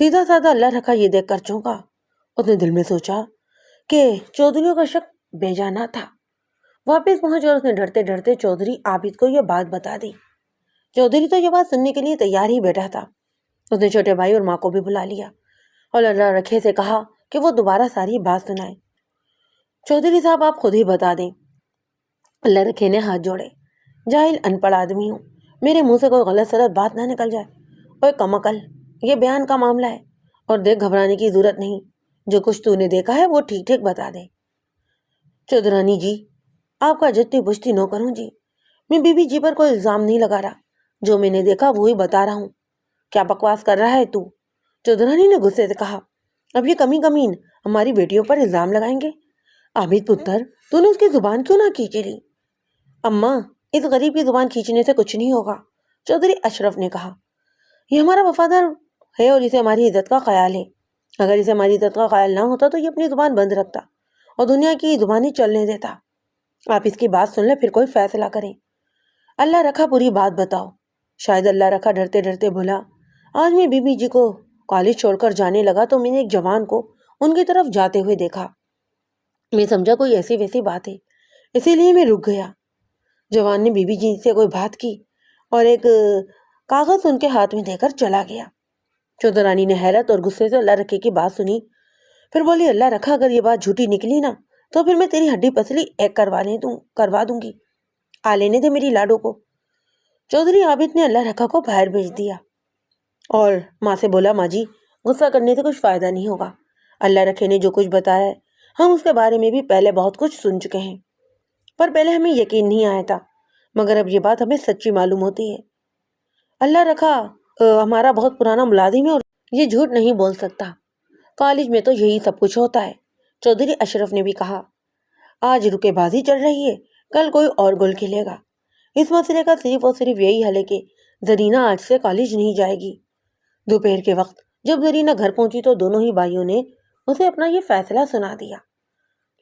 سیدھا سادہ اللہ رکھا یہ دیکھ کر چونکا۔ اس نے دل میں سوچا کہ چودھریوں کا شک بے جا نہ تھا۔ واپس پہنچ اور اس نے ڈرتے ڈرتے چودھری عابد کو یہ بات بتا دی۔ چودھری تو یہ بات سننے کے لیے تیار ہی بیٹھا تھا۔ اس نے چھوٹے بھائی اور ماں کو بھی بلا لیا اور اللہ رکھے سے کہا کہ وہ دوبارہ ساری بات سنائے۔ چودھری صاحب، آپ خود ہی بتا دیں۔ اللہ رکھے نے ہاتھ جوڑے، جاہل ان پڑھ آدمی ہوں، میرے منہ سے کوئی غلط سلط بات نہ نکل جائے۔ اوے کم عقل، یہ بیان کا معاملہ ہے اور دیکھ گھبرانے کی ضرورت نہیں، جو کچھ تو نے دیکھا ہے وہ ٹھیک ٹھیک بتا دے۔ چودھرانی جی، آپ کا جتی پشتی نہ کروں جی، میں بی بی جی پر کوئی الزام نہیں لگا رہا، جو میں نے دیکھا وہی بتا رہا ہوں۔ کیا بکواس کر رہا ہے تو؟ چودھرانی نے غصے سے کہا، اب یہ کمین ہماری بیٹیوں پر الزام لگائیں گے۔ عابد پتر، تو نے اس کی زبان کیوں نہ کھینچی لی؟ اماں، اس غریب کی زبان کھینچنے سے کچھ نہیں ہوگا، چودھری اشرف نے کہا۔ یہ ہمارا وفادار ہے اور اسے ہماری عزت کا خیال ہے۔ اگر اسے ہماری عزت کا خیال نہ ہوتا تو یہ اپنی زبان بند رکھتا اور دنیا کی زبانیں چلنے دیتا۔ آپ اس کی بات سن لیں، پھر کوئی فیصلہ کریں۔ اللہ رکھا پوری بات بتاؤ۔ شاید اللہ رکھا ڈرتے ڈرتے بولا، آج میں بی بی جی کو کالج چھوڑ کر جانے لگا تو میں نے ایک جوان کو ان کی طرف جاتے ہوئے دیکھا۔ میں سمجھا کوئی ایسی ویسی بات ہے، اسی لیے میں رک گیا۔ جوان نے بی بی جی سے کوئی بات کی اور ایک کاغذ ان کے ہاتھ میں دے کر چلا گیا۔ چودرانی نے حیرت اور غصے سے اللہ رکھے کی بات سنی، پھر بولی، اللہ رکھا اگر یہ بات جھوٹی نکلی نا تو پھر میں تیری ہڈی پسلی ایک کروا دوں گی۔ آ لینے دے میری لاڈو کو۔ چودھری عابد نے اللہ رکھا کو باہر بھیج دیا اور ماں سے بولا، ماں جی غصہ کرنے سے کچھ فائدہ نہیں ہوگا۔ اللہ رکھے نے جو کچھ بتایا ہے ہم اس کے بارے میں بھی پہلے بہت کچھ سن چکے ہیں، پر پہلے ہمیں یقین نہیں آیا تھا، مگر اب یہ بات ہمیں سچی معلوم ہوتی ہے۔ اللہ رکھا ہمارا بہت پرانا ملازم ہے اور یہ جھوٹ نہیں بول سکتا۔ کالج میں تو یہی سب کچھ ہوتا ہے۔ چودھری اشرف نے بھی کہا، آج رکے بازی چل رہی ہے، کل کوئی اور گول کھیلے گا۔ اس مسئلے کا صرف اور صرف یہی حل ہے کہ زرینہ آج سے کالج نہیں جائے گی۔ دوپہر کے وقت جب زرینہ گھر پہنچی تو دونوں ہی بھائیوں نے اسے اپنا یہ فیصلہ سنا دیا۔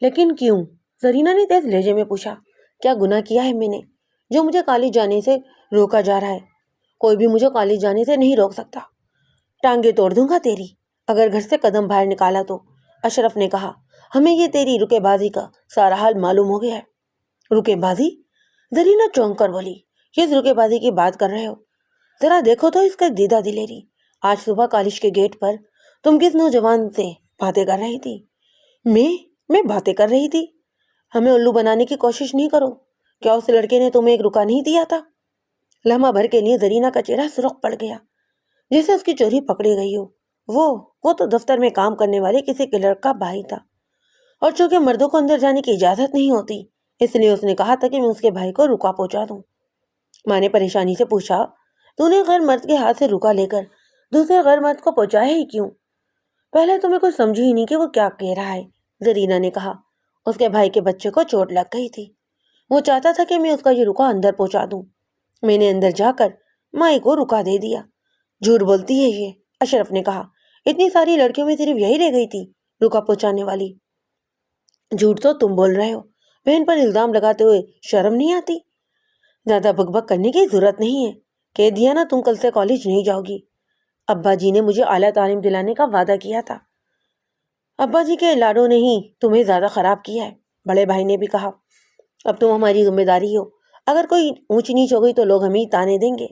لیکن کیوں؟ زرینہ نے تیز لہجے میں پوچھا۔ کیا گناہ کیا ہے میں نے جو مجھے کالج جانے سے روکا جا رہا ہے؟ کوئی بھی مجھے کالج جانے سے نہیں روک سکتا۔ ٹانگیں توڑ دوں گا تیری اگر گھر سے قدم باہر نکالا تو، اشرف نے کہا۔ ہمیں یہ تیری رکے بازی کا سارا حال معلوم ہو گیا ہے۔ رکے بازی؟ زرینہ چونک کر بولی، کس رکے بازی کی بات کر رہے ہو؟ ذرا دیکھو تو اس کا دیدہ دلیری۔ آج صبح کالج کے گیٹ پر تم کس نوجوان سے باتیں کر رہی تھی؟ میں باتیں کر رہی تھی؟ ہمیں الو بنانے کی کوشش نہیں کرو۔ کیا اس لڑکے نے تمہیں ایک رکا نہیں دیا تھا؟ لمحہ بھر کے لیے زرینہ کا چہرہ سرخ پڑ گیا، جیسے اس کی چوری پکڑی گئی ہو۔ وہ تو دفتر میں کام کرنے والے کسی کلرک کا بھائی تھا، اور چونکہ مردوں کو اندر جانے کی اجازت نہیں ہوتی اس لیے اس نے کہا تھا کہ میں اس کے بھائی کو رکا پہنچا دوں۔ ماں نے پریشانی سے پوچھا، تو نے غیر مرد کے ہاتھ سے رکا لے کر دوسرے غیر مرد کو پہنچایا ہی کیوں؟ پہلے تو میں کچھ سمجھی ہی نہیں کہ وہ کیا کہہ رہا ہے، زرینہ نے کہا۔ اس کے بھائی کے بچے کو چوٹ لگ گئی تھی، وہ چاہتا تھا کہ میں اس کا یہ رکا اندر پہنچا دوں۔ میں نے اندر جا کر مائی کو رکا دے دیا۔ جھوٹ بولتی ہے یہ، اشرف نے کہا۔ اتنی ساری لڑکیوں میں صرف یہی رہ گئی تھی رکا پہنچانے والی۔ جھوٹ تو تم بول رہے ہو، بہن پر الزام لگاتے ہوئے شرم نہیں آتی؟ زیادہ بک بک کرنے کی ضرورت نہیں ہے، کہہ دیا نا تم کل سے کالج نہیں جاؤ گی۔ ابا جی نے مجھے اعلیٰ تعلیم دلانے کا وعدہ کیا تھا۔ ابا جی کے لاڈو نے ہی تمہیں زیادہ خراب کیا ہے، بڑے بھائی نے بھی کہا۔ اب تم ہماری ذمہ داری ہو، اگر کوئی اونچ نیچ ہو گئی تو لوگ ہمیں تانے دیں گے۔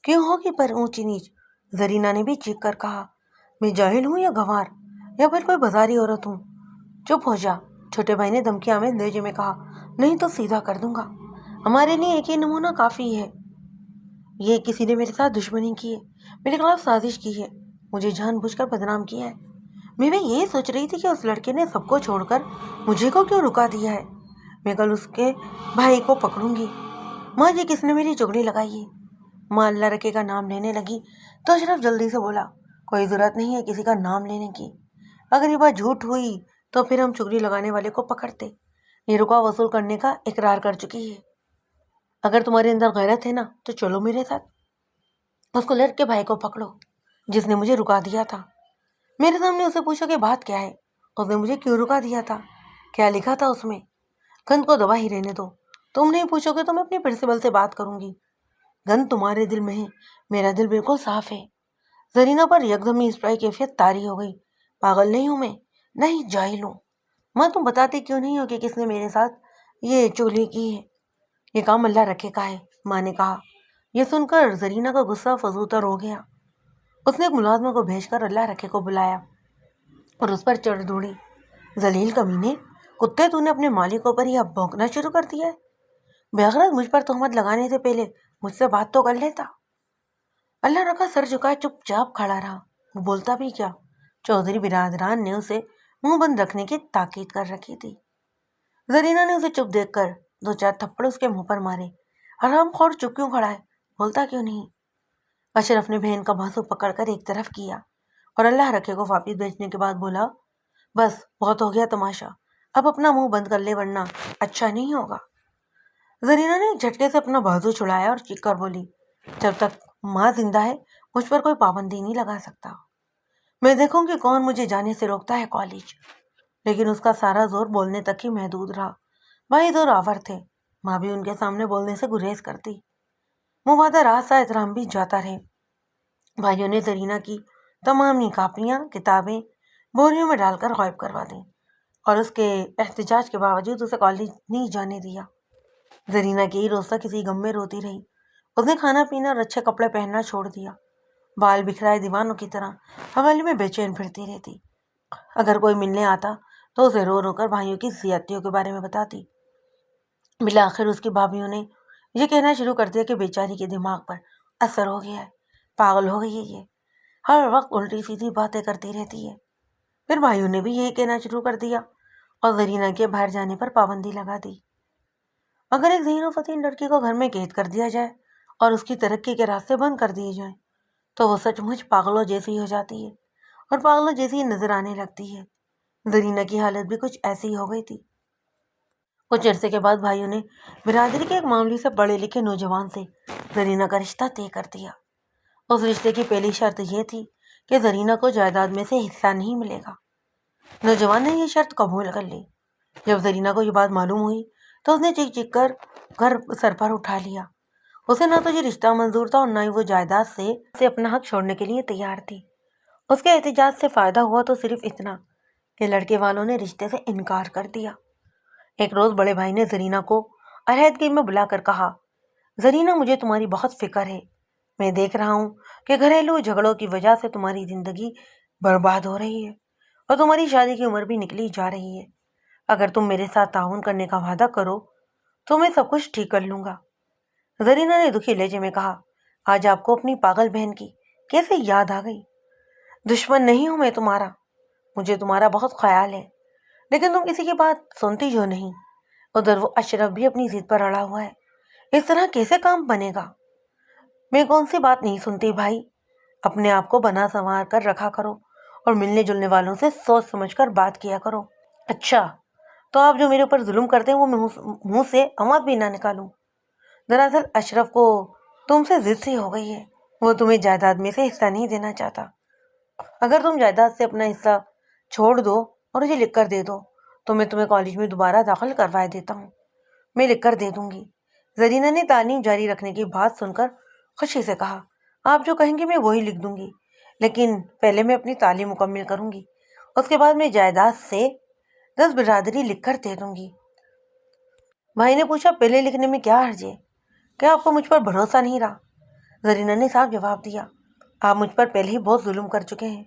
کیوں ہوگی پر اونچی نیچ؟ زرینہ نے بھی چیخ کر کہا۔ میں جاہل ہوں یا گنوار یا پھر کوئی بازاری عورت ہوں؟ چپ ہو جا، چھوٹے بھائی نے دھمکیاں میں لہجے میں کہا، نہیں تو سیدھا کر دوں گا۔ ہمارے لیے ایک ہی نمونہ کافی ہے۔ یہ کسی نے میرے ساتھ دشمنی کی ہے، میرے خلاف سازش کی ہے، مجھے جان بوجھ کر بدنام کیا ہے۔ میں یہی سوچ رہی تھی کہ اس لڑکے نے سب کو چھوڑ کر مجھے کو کیوں رکا دیا ہے۔ میں کل اس کے بھائی کو پکڑوں گی۔ ماں، یہ کس نے میری چگلی لگائی ہے؟ ماں اللہ رکھے کا نام لینے لگی تو اشرف جلدی سے بولا، کوئی ضرورت نہیں ہے کسی کا نام لینے کی۔ اگر یہ بات جھوٹ ہوئی تو پھر ہم چگلی لگانے والے کو پکڑتے۔ یہ رکا وصول کرنے کا اقرار کر چکی ہے۔ اگر تمہارے اندر غیرت ہے نا تو چلو میرے ساتھ، اس کو لڑکے بھائی کو پکڑو جس نے مجھے رکا دیا تھا۔ میرے سامنے اسے پوچھو کہ بات کیا ہے، اس نے مجھے کیوں رکا دیا تھا، کیا لکھا تھا اس میں۔ گند کو دبا ہی رہنے دو، تم نہیں پوچھو گے تو میں اپنے پرنسپل سے بات کروں گی۔ گند تمہارے دل میں ہے، میرا دل بالکل صاف ہے۔ زرینہ پر یکدم ہی اس طرح کیفیت طاری ہو گئی۔ پاگل نہیں ہوں میں، نہیں جاہل ہوں۔ ماں، تم بتاتی کیوں نہیں ہو کہ کس نے میرے ساتھ یہ چگلی کی ہے؟ یہ کام اللہ رکھے کا ہے، ماں نے کہا۔ یہ سن کر زرینہ کا غصہ فزودہ ہو گیا۔ اس نے ایک ملازمہ کو بھیج کر اللہ رکھے کو بلایا اور اس پر چڑھ دوڑی۔ ذلیل کمینے، کتے، تو نے اپنے مالکوں پر ہی اب بھونکنا شروع کر دیا ہے۔ بےغرض مجھ پر تہمت لگانے سے پہلے مجھ سے بات تو کر لیتا۔ اللہ رکھا سر جھکائے چپ چاپ کھڑا رہا، وہ بولتا بھی کیا؟ چودھری برادران نے اسے منہ بند رکھنے کی تاکید کر رکھی تھی۔ زرینہ نے اسے چپ دیکھ کر دو چار تھپڑ اس کے منہ پر مارے۔ حرام خور، چپ کیوں کھڑا ہے، بولتا کیوں نہیں؟ اشرف نے بہن کا بازو پکڑ کر ایک طرف کیا اور اللہ رکھے کو واپس بھیجنے کے بعد بولا، بس بہت ہو گیا تماشا، اب اپنا منہ بند کر لے ورنہ اچھا نہیں ہوگا۔ زرینہ نے ایک جھٹکے سے اپنا بازو چھڑایا اور چیخ کر بولی، جب تک ماں زندہ ہے مجھ پر کوئی پابندی نہیں لگا سکتا۔ میں دیکھوں گی کون مجھے جانے سے روکتا ہے کالج۔ لیکن اس کا سارا زور بولنے تک ہی محدود رہا۔ بھائی زور آور تھے، ماں بھی ان کے سامنے بولنے سے گریز کرتی۔ مبادہ راستہ احترام بھی جاتا رہے۔ بھائیوں نے زرینہ کی تمام کاپیاں کتابیں بوریوں میں ڈال کر غائب کروا دیں اور اس کے احتجاج کے باوجود اسے کالج نہیں جانے دیا۔ زرینہ کی روز تک کسی غم میں روتی رہی۔ اس نے کھانا پینا اور اچھے کپڑے پہننا چھوڑ دیا۔ بال بکھرائے دیوانوں کی طرح حویلی میں بے چین پھرتی رہتی۔ اگر کوئی ملنے آتا تو اسے رو رو کر بھائیوں کی زیادتیوں کے بارے میں بتاتی۔ بالآخر اس کی بھابھیوں نے یہ کہنا شروع کر دیا کہ بیچاری کے دماغ پر اثر ہو گیا ہے، پاگل ہو گئی ہے، یہ ہر وقت الٹی سیدھی باتیں کرتی رہتی ہے۔ پھر بھائیوں نے بھی یہی کہنا شروع کر دیا اور زرینہ کے باہر جانے پر پابندی لگا دی۔ اگر ایک ذہین و فطین لڑکی کو گھر میں قید کر دیا جائے اور اس کی ترقی کے راستے بند کر دیے جائیں تو وہ سچ مچ پاگلوں جیسی ہو جاتی ہے اور پاگلوں جیسی نظر آنے لگتی ہے۔ زرینہ کی حالت بھی کچھ ایسی ہی ہو گئی تھی۔ کچھ عرصے کے بعد بھائیوں نے برادری کے ایک معمولی سے پڑھے لکھے نوجوان سے زرینہ کا رشتہ طے کر دیا۔ اس رشتے کی پہلی شرط یہ تھی کہ زرینہ کو جائیداد میں سے حصہ نہیں ملے گا۔ نوجوان نے یہ شرط قبول کر لی۔ جب زرینہ کو یہ بات معلوم ہوئی تو اس نے چیخ چیخ کر گھر سر پر اٹھا لیا۔ اسے نہ تو یہ رشتہ منظور تھا اور نہ ہی وہ جائیداد سے اپنا حق چھوڑنے کے لیے تیار تھی۔ اس کے احتجاج سے فائدہ ہوا تو صرف اتنا کہ لڑکے والوں نے رشتے سے انکار کر دیا۔ ایک روز بڑے بھائی نے زرینہ کو علیحدگی میں بلا کر کہا، زرینہ مجھے تمہاری بہت فکر ہے۔ میں دیکھ رہا ہوں کہ گھریلو جھگڑوں کی وجہ سے تمہاری زندگی برباد ہو رہی ہے اور تمہاری شادی کی عمر بھی نکلی جا رہی ہے۔ اگر تم میرے ساتھ تعاون کرنے کا وعدہ کرو تو میں سب کچھ ٹھیک کر لوں گا۔ زرینہ نے دکھی لہجے میں کہا، آج آپ کو اپنی پاگل بہن کی کیسے یاد آ گئی؟ دشمن نہیں ہوں میں تمہارا، مجھے تمہارا بہت خیال ہے، لیکن تم کسی کی بات سنتی جو نہیں۔ ادھر وہ اشرف بھی اپنی ضد پر اڑا ہوا ہے، اس طرح کیسے کام بنے گا؟ میں کون سی بات نہیں سنتی بھائی؟ اپنے آپ کو بنا سنوار کر رکھا کرو اور ملنے جلنے والوں سے سوچ سمجھ کر بات کیا کرو۔ اچھا تو آپ جو میرے اوپر ظلم کرتے ہیں وہ منہ سے آواز بھی نہ نکالوں؟ دراصل اشرف کو تم سے ضد سی ہو گئی ہے، وہ تمہیں جائیداد میں سے حصہ نہیں دینا چاہتا۔ اگر تم جائیداد سے اپنا حصہ چھوڑ دو اور مجھے لکھ کر دے دو تو میں تمہیں کالج میں دوبارہ داخل کروائے دیتا ہوں۔ میں لکھ کر دے دوں گی۔ زرینہ نے تعلیم جاری رکھنے کی بات سن کر خوشی سے کہا، آپ جو کہیں گے میں وہی لکھ دوں گی، لیکن پہلے میں اپنی تعلیم مکمل کروں گی، اس کے بعد میں جائیداد سے 10 برادری لکھ کر دے دوں گی۔ بھائی نے پوچھا، پہلے لکھنے میں کیا حرج ہے؟ کیا آپ کو مجھ پر بھروسہ نہیں رہا؟ زرینہ نے صاف جواب دیا، آپ مجھ پر پہلے ہی بہت ظلم کر چکے ہیں۔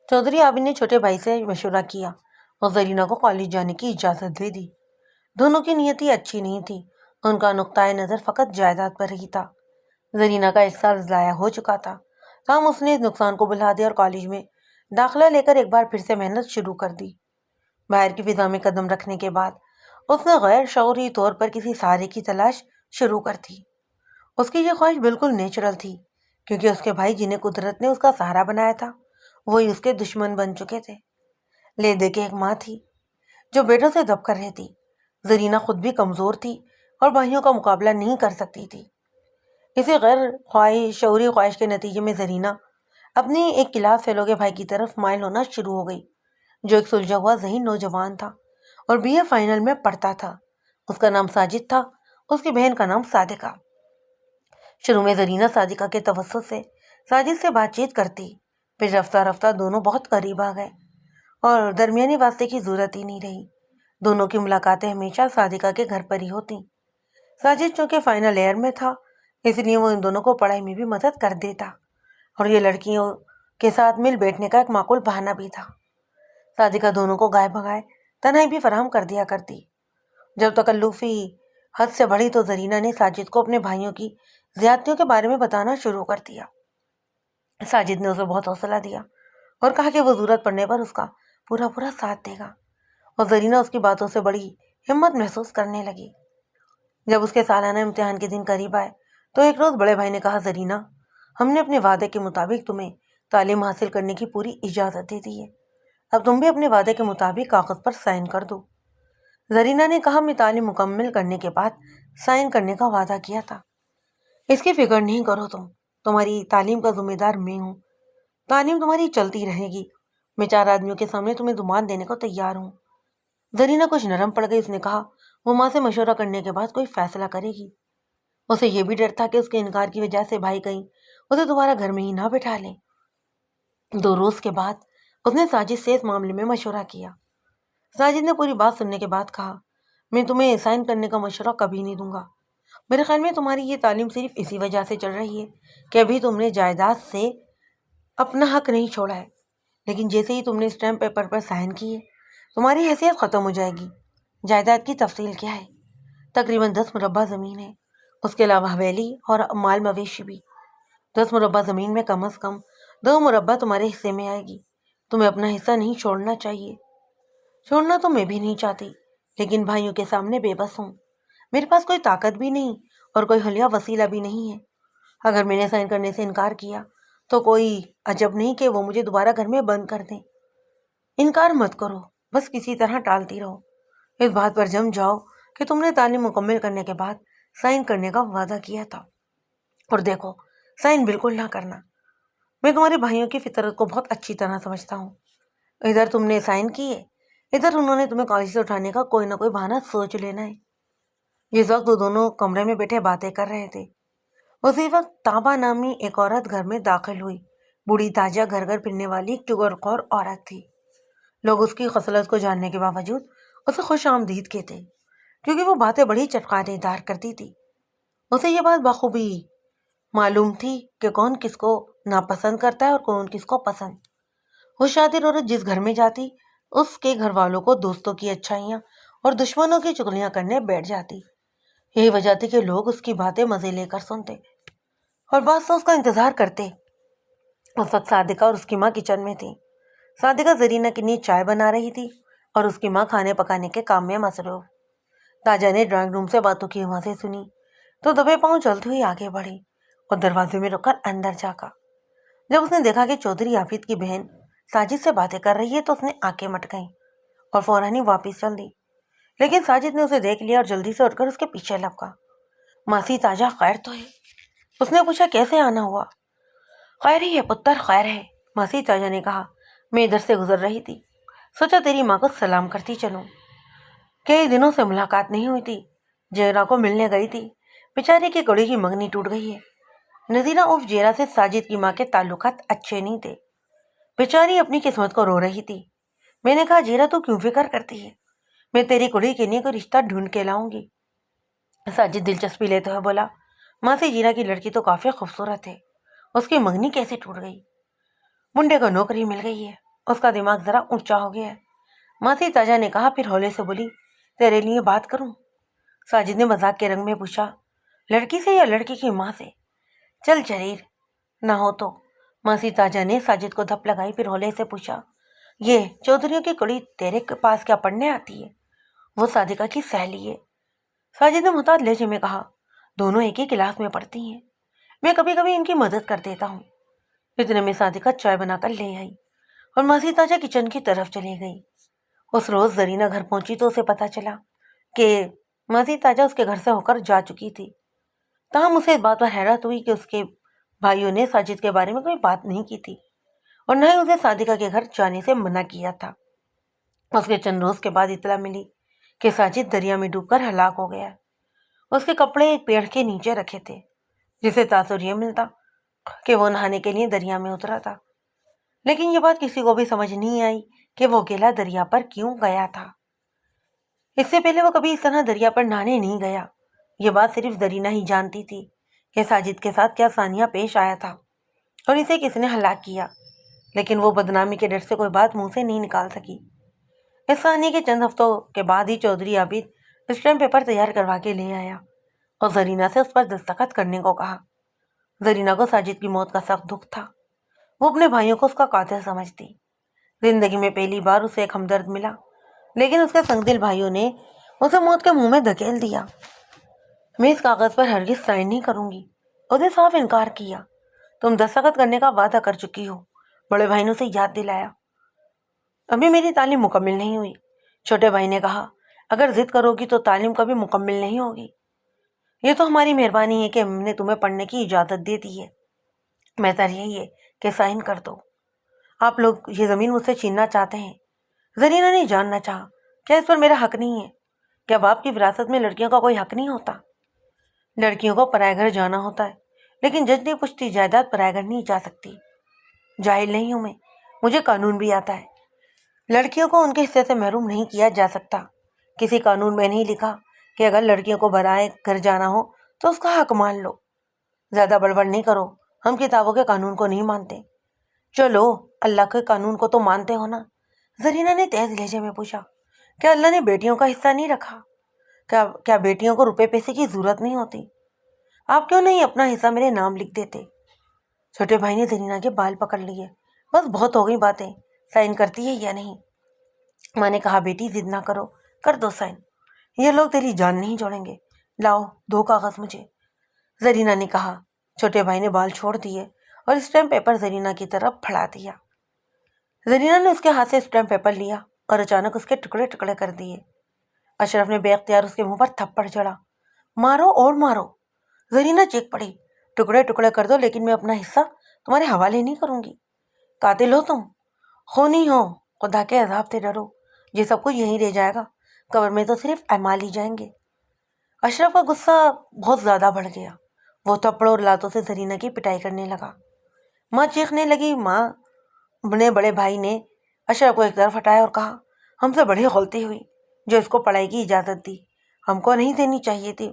چودھری عابد نے چھوٹے بھائی سے مشورہ کیا اور زرینہ کو کالج جانے کی اجازت دے دی۔ دونوں کی نیتی اچھی نہیں تھی، ان کا نقطۂ نظر فقط جائیداد پر ہی تھا۔ زرینہ کا 1 سال ضائع ہو چکا تھا، تاہم اس نے اس نقصان کو بھلا دیا اور کالج میں داخلہ لے کر ایک بار پھر سے محنت شروع کر دی۔ باہر کی فضا میں قدم رکھنے کے بعد اس نے غیر شعوری طور پر کسی سہارے کی تلاش شروع کر دی۔ اس کی یہ خواہش بالکل نیچرل تھی، کیونکہ اس کے بھائی جنہیں قدرت نے اس کا سہارا بنایا تھا وہی اس کے دشمن بن چکے تھے۔ لے دے کے ایک ماں تھی جو بیٹوں سے دب کر رہتی۔ زرینہ خود بھی کمزور تھی اور بھائیوں کا مقابلہ نہیں کر سکتی تھی۔ اسی غیر شعوری خواہش کے نتیجے میں زرینہ اپنی ایک کلاس فیلو کے بھائی کی طرف مائل ہونا شروع ہو گئی، جو ایک سلجھا ہوا ذہین نوجوان تھا اور BA فائنل میں پڑھتا تھا۔ اس کا نام ساجد تھا، اس کی بہن کا نام صادقہ۔ شروع میں زرینہ صادقہ کے توسط سے ساجد سے بات چیت کرتی، پھر رفتہ رفتہ دونوں بہت قریب آ گئے اور درمیانی واسطے کی ضرورت ہی نہیں رہی۔ دونوں کی ملاقاتیں ہمیشہ صادقہ کے گھر پر ہی ہوتی۔ ساجد چونکہ فائنل ایئر میں تھا اس لیے وہ ان دونوں کو پڑھائی میں بھی مدد کر دیتا اور یہ لڑکیوں کے ساتھ مل بیٹھنے کا ایک معقول بہانہ بھی تھا۔ صادقہ دونوں کو گائے بگائے تنہائی بھی فراہم کر دیا کرتی۔ جب تکلفی حد سے بڑھی تو زرینہ نے ساجد کو اپنے بھائیوں کی زیادتیوں کے بارے میں بتانا شروع کر دیا۔ ساجد نے اسے بہت حوصلہ دیا اور کہا کہ وہ ضرورت پڑنے پر اس کا پورا ساتھ دے گا، اور زرینہ اس کی باتوں سے بڑی ہمت محسوس کرنے لگی۔ جب اس کے سالانہ امتحان کے دن قریب آئے تو ایک روز بڑے بھائی نے کہا، زرینہ، ہم نے اپنے وعدے کے مطابق تمہیں تعلیم حاصل کرنے کی پوری اجازت دے دی ہے. اب تم بھی اپنے وعدے کے مطابق کاغذ پر سائن کر دو. زرینہ نے کہا, میں تعلیم مکمل کرنے کے بعد سائن کرنے کا وعدہ کیا تھا. اس کی فکر نہیں کرو تمہاری تعلیم کا ذمہ دار میں ہوں. تعلیم تمہاری چلتی رہے گی. میں 4 آدمیوں کے سامنے تمہیں ضمان دینے کو تیار ہوں. زرینہ کچھ نرم پڑ گئی. اس نے کہا وہ ماں سے مشورہ کرنے کے بعد کوئی فیصلہ کرے گی. اسے یہ بھی ڈر تھا کہ اس کے انکار کی وجہ سے بھائی کہیں اسے دوبارہ گھر میں ہی نہ بٹھا لیں. 2 روز کے بعد اس نے ساجد سے اس معاملے میں مشورہ کیا. ساجد نے پوری بات سننے کے بعد کہا, میں تمہیں سائن کرنے کا مشورہ کبھی نہیں دوں گا. میرے خیال میں تمہاری یہ تعلیم صرف اسی وجہ سے چل رہی ہے کہ ابھی تم نے جائیداد سے اپنا حق نہیں چھوڑا ہے. لیکن جیسے ہی تم نے اسٹیمپ پیپر پر سائن کیے تمہاری حیثیت ختم ہو جائے گی. جائیداد کی تفصیل کیا ہے؟ تقریباً 10 مربع زمین ہے. اس کے علاوہ حویلی اور مال مویشی بھی. 10 مربع زمین میں کم از کم 2 مربع تمہارے حصے میں آئے گی. تمہیں اپنا حصہ نہیں چھوڑنا چاہیے. چھوڑنا تو میں بھی نہیں چاہتی, لیکن بھائیوں کے سامنے بے بس ہوں. میرے پاس کوئی طاقت بھی نہیں اور کوئی حلیہ وسیلہ بھی نہیں ہے. اگر میں نے سائن کرنے سے انکار کیا تو کوئی عجب نہیں کہ وہ مجھے دوبارہ گھر میں بند کر دیں. انکار مت کرو, بس کسی طرح ٹالتی رہو. اس بات پر جم جاؤ کہ تم نے تعلیم مکمل کرنے کے بعد سائن کرنے کا وعدہ کیا تھا, اور دیکھو سائن بالکل نہ کرنا. میں تمہارے بھائیوں کی فطرت کو بہت اچھی طرح سمجھتا ہوں. ادھر تم نے سائن کیے, ادھر انہوں نے تمہیں کالج سے اٹھانے کا کوئی نہ کوئی بہانہ سوچ لینا ہے. اس وقت وہ دونوں کمرے میں بیٹھے باتیں کر رہے تھے. اسی وقت تابا نامی ایک عورت گھر میں داخل ہوئی. بوڑھی تاجہ گھر گھر پھرنے والی ایک چغر خور عورت تھی. لوگ اس کی خصلت کو جاننے کے باوجود اسے خوش آمدید کہتے, کیونکہ وہ باتیں بڑی چٹخانے دار کرتی تھی. اسے یہ بات بخوبی معلوم تھی کہ کون کس کو ناپسند کرتا ہے اور کون کس کو پسند. وہ شاطر عورت جس گھر میں جاتی اس کے گھر والوں کو دوستوں کی اچھائیاں اور دشمنوں کی چغلیاں کرنے بیٹھ جاتی. یہی وجہ تھی کہ لوگ اس کی باتیں مزے لے کر سنتے اور بعض تو اس کا انتظار کرتے. اس وقت صادقہ اور اس کی ماں کچن میں تھی. صادقہ زرینہ کے لیے چائے بنا رہی تھی اور اس کی ماں کھانے پکانے کے کام میں مصروف. تاجہ نے ڈرائنگ روم سے باتوں کی آوازیں سنی تو دبے پاؤں چلتی ہوئی آگے بڑھی اور دروازے میں رک کر اندر جھانکا. جب اس نے دیکھا کہ چودھری عابد کی بہن ساجد سے باتیں کر رہی ہے تو اس نے آنکھیں مٹکائیں اور فوراً ہی واپس چل دی. لیکن ساجد نے اسے دیکھ لیا اور جلدی سے اٹھ کر اس کے پیچھے لپکا. ماسی تاجہ خیر تو ہے؟ اس نے پوچھا. کیسے آنا ہوا؟ خیر ہی ہے پتر, خیر ہے, ماسی تاجہ نے کہا. میں ادھر سے گزر رہی تھی, سوچا تیری ماں کو سلام کرتی چلوں. کئی دنوں سے ملاقات نہیں ہوئی تھی. جیرا کو ملنے گئی تھی, بیچاری کی کڑی کی منگنی ٹوٹ گئی ہے. نذیرہ عرف جیرا سے ساجد کی ماں کے تعلقات اچھے نہیں تھے. بیچاری اپنی قسمت کو رو رہی تھی. میں نے کہا, جیرا تو کیوں فکر کرتی ہے, میں تیری کڑی کے لیے کوئی رشتہ ڈھونڈ کے لاؤں گی. ساجد دلچسپی لیتے ہوئے بولا, ماسی جیرا کی لڑکی تو کافی خوبصورت ہے, اس کی منگنی کیسے ٹوٹ گئی؟ منڈے کو نوکری مل گئی ہے, اس کا دماغ ذرا اونچا ہو گیا ہے. ماسی تاجہ نے کہا. پھر ہولے سے بولی, تیرے لیے بات کروں؟ ساجد نے مذاق کے رنگ میں پوچھا. لڑکی سے یا لڑکی کی ماں سے؟ چل جریر, نہ ہو تو. ماسی تاجہ نے ساجد کو دھپ لگائی. پھر ہولے سے پوچھا, یہ چودھریوں کی کڑی تیرے پاس کیا پڑھنے آتی ہے؟ وہ صادقہ کی سہیلی ہے. ساجد نے محتاط لہجے میں کہا. دونوں ایک ہی کلاس میں پڑھتی ہیں, میں کبھی کبھی ان کی مدد کر دیتا ہوں. اتنے میں صادقہ چائے بنا کر لے آئی اور ماسی تاجہ کچن کی طرف چلی گئی. اس روز زرینہ گھر پہنچی تو اسے پتا چلا کہ ماسی تاجہ اس کے گھر سے ہو کر جا چکی تھی. تاہم اسے اس بات پر حیرت ہوئی کہ اس کے بھائیوں نے ساجد کے بارے میں کوئی بات نہیں کی تھی اور نہ ہی اسے صادقہ کے گھر جانے سے منع کیا تھا. اس کے چند روز کے بعد اطلاع ملی کہ ساجد دریا میں ڈوب کر ہلاک ہو گیا. اس کے کپڑے ایک پیڑ کے نیچے رکھے تھے, جسے تاثر یہ ملتا کہ وہ نہانے کے لیے دریا میں اترا تھا. لیکن یہ بات کسی کو بھی سمجھ نہیں آئی کہ وہ اکیلا دریا پر کیوں گیا تھا. اس سے پہلے وہ کبھی اس طرح دریا پر نہانے نہیں گیا. یہ بات صرف زرینہ ہی جانتی تھی کہ ساجد کے ساتھ کیا سانیہ پیش آیا تھا اور اسے کس نے ہلاک کیا. لیکن وہ بدنامی کے ڈر سے کوئی بات منہ سے نہیں نکال سکی. اس سانیہ کے چند ہفتوں کے بعد ہی چودھری عابد اسٹیمپ پیپر تیار کروا کے لے آیا اور زرینہ سے اس پر دستخط کرنے کو کہا. زرینہ کو ساجد کی موت کا سخت دکھ تھا. وہ اپنے بھائیوں کو اس کا قاتل سمجھتی. زندگی میں پہلی بار اسے ایک ہمدرد ملا, لیکن اس کے سنگ دل بھائیوں نے اسے موت کے منہ میں دھکیل دیا. میں اس کاغذ پر ہرگز سائن نہیں کروں گی, اسے صاف انکار کیا. تم دستخط کرنے کا وعدہ کر چکی ہو بڑے بھائی نے اسے یاد دلایا۔ ابھی میری تعلیم مکمل نہیں ہوئی۔ چھوٹے بھائی نے کہا، اگر ضد کرو گی تو تعلیم کبھی مکمل نہیں ہوگی۔ یہ تو ہماری مہربانی ہے کہ ہم نے تمہیں پڑھنے کی اجازت دے دی ہے، بہتر یہی ہے کہ سائن کر دو۔ آپ لوگ یہ زمین مجھ سے چھیننا چاہتے ہیں۔ زرینہ نے جاننا چاہا، کیا اس پر میرا حق نہیں ہے؟ کیا باپ کی وراثت میں لڑکیوں کا کوئی حق نہیں ہوتا؟ لڑکیوں کو پرائے گھر جانا ہوتا ہے، لیکن جج نہیں پوچھتی جائیداد پرائے گھر نہیں جا سکتی۔ جاہل نہیں ہوں میں، مجھے قانون بھی آتا ہے۔ لڑکیوں کو ان کے حصے سے محروم نہیں کیا جا سکتا۔ کسی قانون میں نہیں لکھا کہ اگر لڑکیوں کو برائے گھر جانا ہو تو اس کا حق مان لو۔ زیادہ بڑبڑ نہیں کرو، ہم کتابوں کے قانون کو نہیں مانتے۔ چلو، اللہ کے قانون کو تو مانتے ہو نا؟ زرینہ نے تیز لہجے میں پوچھا۔ کیا اللہ نے بیٹیوں کا حصہ نہیں رکھا؟ کیا بیٹیوں کو روپے پیسے کی ضرورت نہیں ہوتی؟ آپ کیوں نہیں اپنا حصہ میرے نام لکھ دیتے؟ چھوٹے بھائی نے زرینہ کے بال پکڑ لیے۔ بس بہت ہو گئی باتیں، سائن کرتی ہے یا نہیں؟ ماں نے کہا، بیٹی ضد نہ کرو، کر دو سائن، یہ لوگ تیری جان نہیں جوڑیں گے۔ لاؤ 2 کاغذ مجھے، زرینہ نے کہا۔ چھوٹے بھائی نے بال چھوڑ دیے اور اسٹیمپ پیپر زرینہ کی طرف پھڑا دیا۔ زرینہ نے اس کے ہاتھ سے اسٹیمپ پیپر لیا اور اچانک اس کے ٹکڑے ٹکڑے کر دیے۔ اشرف نے بے اختیار اس کے منہ پر تھپڑ جڑا۔ مارو اور مارو، زرینہ چیخ پڑی۔ ٹکڑے ٹکڑے کر دو، لیکن میں اپنا حصہ تمہارے حوالے نہیں کروں گی۔ قاتل ہو تم، خونی ہو، خدا کے عذاب سے ڈرو، یہ سب کچھ یہیں رہ جائے گا، قبر میں تو صرف اعمال ہی جائیں گے۔ اشرف کا غصہ بہت زیادہ بڑھ گیا۔ وہ تھپڑوں اور لاتوں سے زرینہ کی پٹائی کرنے لگا۔ ماں چیخنے لگی۔ ماں نے بڑے بھائی نے اشرف کو ایک طرف ہٹایا اور کہا، ہم سے بڑی غلطی ہوئی جو اس کو پڑھائی کی اجازت دی، ہم کو نہیں دینی چاہیے تھی،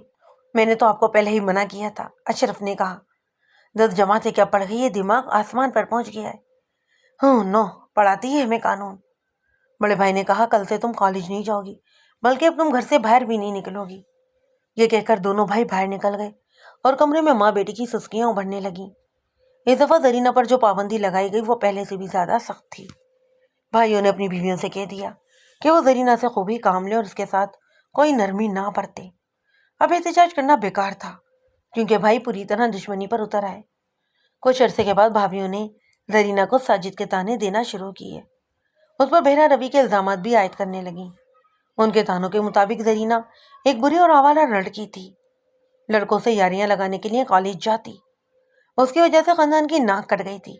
میں نے تو آپ کو پہلے ہی منع کیا تھا۔ اشرف نے کہا، 10 جماعتیں کیا پڑھ گئی، یہ دماغ آسمان پر پہنچ گیا ہے۔ نو، پڑھاتی ہے ہمیں قانون۔ بڑے بھائی نے کہا، کل سے تم کالج نہیں جاؤ گی، بلکہ اب تم گھر سے باہر بھی نہیں نکلو گی۔ یہ کہہ کر دونوں بھائی باہر نکل گئے اور کمرے میں ماں بیٹی کی سسکیاں ابھرنے لگیں۔ اس دفعہ زرینہ پر جو پابندی لگائی گئی وہ پہلے سے بھی زیادہ سخت تھی۔ بھائیوں نے اپنی بیویوں سے کہہ دیا کہ وہ زرینہ سے خوب ہی کام لیں اور اس کے ساتھ کوئی نرمی نہ برتے۔ اب احتجاج کرنا بیکار تھا، کیونکہ بھائی پوری طرح دشمنی پر اتر آئے۔ کچھ عرصے کے بعد بھابھیوں نے زرینہ کو ساجد کے طعنے دینا شروع کیے۔ اس پر بہرا روی کے الزامات بھی عائد کرنے لگیں۔ ان کے طعنوں کے مطابق زرینہ ایک بری اور آوارہ لڑکی تھی، لڑکوں سے یاریاں لگانے کے لیے کالج جاتی، اس کی وجہ سے خاندان کی ناک کٹ گئی تھی۔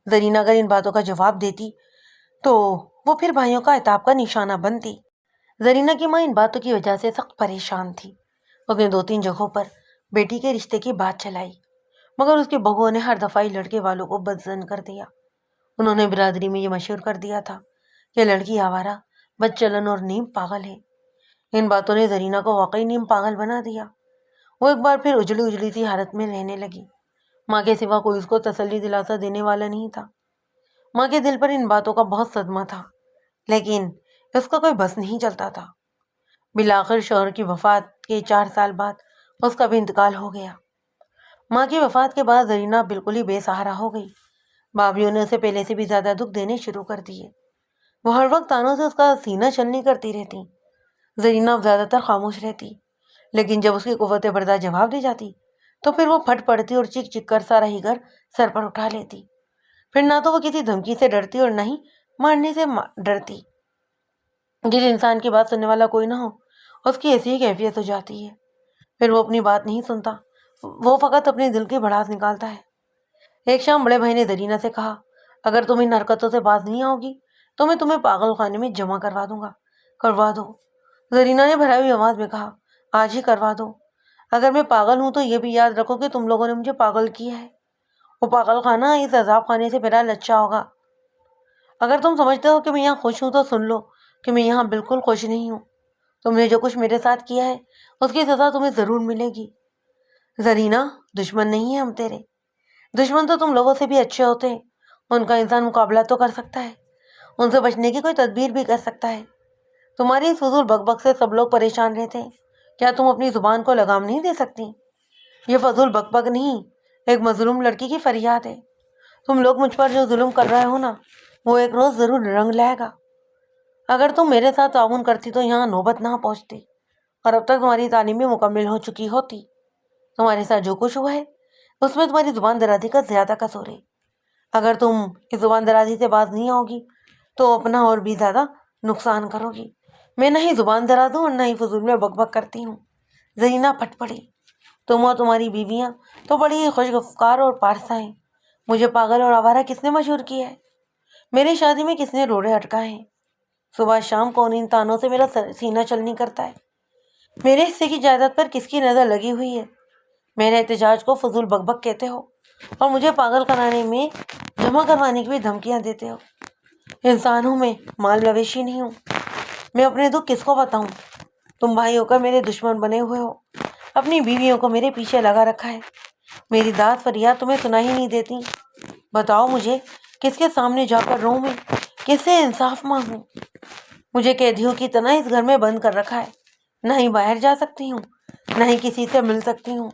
زرینہ اگر ان باتوں کا جواب دیتی تو وہ پھر بھائیوں کا عتاب کا نشانہ بنتی۔ زرینہ کی ماں ان باتوں کی وجہ سے سخت پریشان تھی۔ اس نے 2-3 جگہوں پر بیٹی کے رشتے کی بات چلائی، مگر اس کی بہوؤں نے ہر دفعہ لڑکے والوں کو بدظن کر دیا۔ انہوں نے برادری میں یہ مشہور کر دیا تھا کہ لڑکی آوارہ، بد چلن اور نیم پاگل ہے۔ ان باتوں نے زرینہ کو واقعی نیم پاگل بنا دیا۔ وہ ایک بار پھر اجڑی اجڑی سی حالت میں رہنے لگی۔ ماں کے سوا کوئی اس کو تسلی دلاسا دینے والا نہیں تھا۔ ماں کے دل پر ان باتوں کا بہت صدمہ تھا، لیکن اس کا کوئی بس نہیں چلتا تھا۔ بالآخر شوہر کی وفات کے 4 سال بعد اس کا بھی انتقال ہو گیا۔ ماں کی وفات کے بعد زرینہ بالکل ہی بے سہارا ہو گئی۔ بھابھیوں نے اسے پہلے سے بھی زیادہ دکھ دینے شروع کر دیے۔ وہ ہر وقت تانوں سے اس کا سینہ چھلنی کرتی رہتی۔ زرینہ اب زیادہ تر خاموش رہتی، لیکن جب اس کی قوت برداشت جواب دے جاتی تو پھر وہ پھٹ پڑتی اور چیخ چیخ کر سارا ہی گھر سر پر اٹھا لیتی۔ پھر نہ تو وہ کسی دھمکی سے ڈرتی اور نہ ہی مارنے سے ڈرتی۔ جس انسان کی بات سننے والا کوئی نہ ہو، اس کی ایسی ہی کیفیت ہو جاتی ہے۔ پھر وہ اپنی بات نہیں سنتا، وہ فقط اپنے دل کی بھڑاس نکالتا ہے۔ ایک شام بڑے بھائی نے زرینہ سے کہا، اگر تم ان حرکتوں سے باز نہیں آؤ گی تو میں تمہیں پاگل خانے میں جمع کروا دوں گا۔ کروا دو، زرینہ نے بھرائی ہوئی آواز میں کہا، آج ہی کروا دو۔ اگر میں پاگل ہوں تو یہ بھی یاد رکھو کہ تم لوگوں نے مجھے پاگل کیا ہے۔ وہ پاگل خانہ اس عذاب خانے سے بہرحال اچھا ہوگا۔ اگر تم سمجھتے ہو کہ میں یہاں خوش ہوں تو سن لو کہ میں یہاں بالکل خوش نہیں ہوں۔ تم نے جو کچھ میرے ساتھ کیا ہے اس کی سزا تمہیں ضرور ملے گی۔ زرینہ، دشمن نہیں ہیں ہم تیرے، دشمن تو تم لوگوں سے بھی اچھے ہوتے ہیں، ان کا انسان مقابلہ تو کر سکتا ہے، ان سے بچنے کی کوئی تدبیر بھی کر سکتا ہے۔ تمہاری اس فضول بک بک سے سب لوگ پریشان رہتے ہیں، کیا تم اپنی زبان کو لگام نہیں دے سکتی؟ یہ فضول بک بک نہیں، ایک مظلوم لڑکی کی فریاد ہے۔ تم لوگ مجھ پر جو ظلم کر رہے ہو نا، وہ ایک روز ضرور رنگ لائے گا۔ اگر تم میرے ساتھ تعاون کرتی تو یہاں نوبت نہ پہنچتی اور اب تک تمہاری تعلیم بھی مکمل ہو چکی ہوتی۔ تمہارے ساتھ جو کچھ ہوا ہے اس میں تمہاری زبان درازی کا زیادہ قصور ہے۔ اگر تم اس زبان درازی سے باز نہیں آؤ گی تو اپنا اور بھی زیادہ نقصان کرو گی۔ میں نہ ہی زبان دراز ہوں اور نہ ہی فضول میں بک بک کرتی ہوں۔ زرینہ پھٹ پڑی۔ تم اور تمہاری بیویاں تو بڑی ہی خوش گفتار اور پارسا ہیں۔ مجھے پاگل اور آوارہ کس نے مشہور کیا ہے؟ میری شادی میں کس نے روڑے اٹکائے ہیں؟ صبح شام کون ان تانوں سے میرا سینہ چلنی کرتا ہے؟ میرے حصے کی جائیداد پر کس کی نظر لگی ہوئی ہے؟ میرے احتجاج کو فضول بک بک کہتے ہو اور مجھے پاگل کرانے میں جمع کروانے کی بھی دھمکیاں دیتے ہو۔ انسان ہوں میں، مال مویشی نہیں ہوں۔ میں اپنے دکھ کس کو بتاؤں؟ تم بھائی ہو کر میرے دشمن بنے ہوئے ہو، اپنی بیویوں کو میرے پیچھے لگا رکھا ہے۔ میری داد فریاد تمہیں سنائی نہیں دیتی۔ بتاؤ مجھے کس کے سامنے جا کر روؤں میں، کس سے انصاف مانگوں؟ مجھے قیدیوں کی طرح اس گھر میں بند کر رکھا ہے، نہ ہی باہر جا سکتی ہوں، نہ ہی کسی سے مل سکتی ہوں۔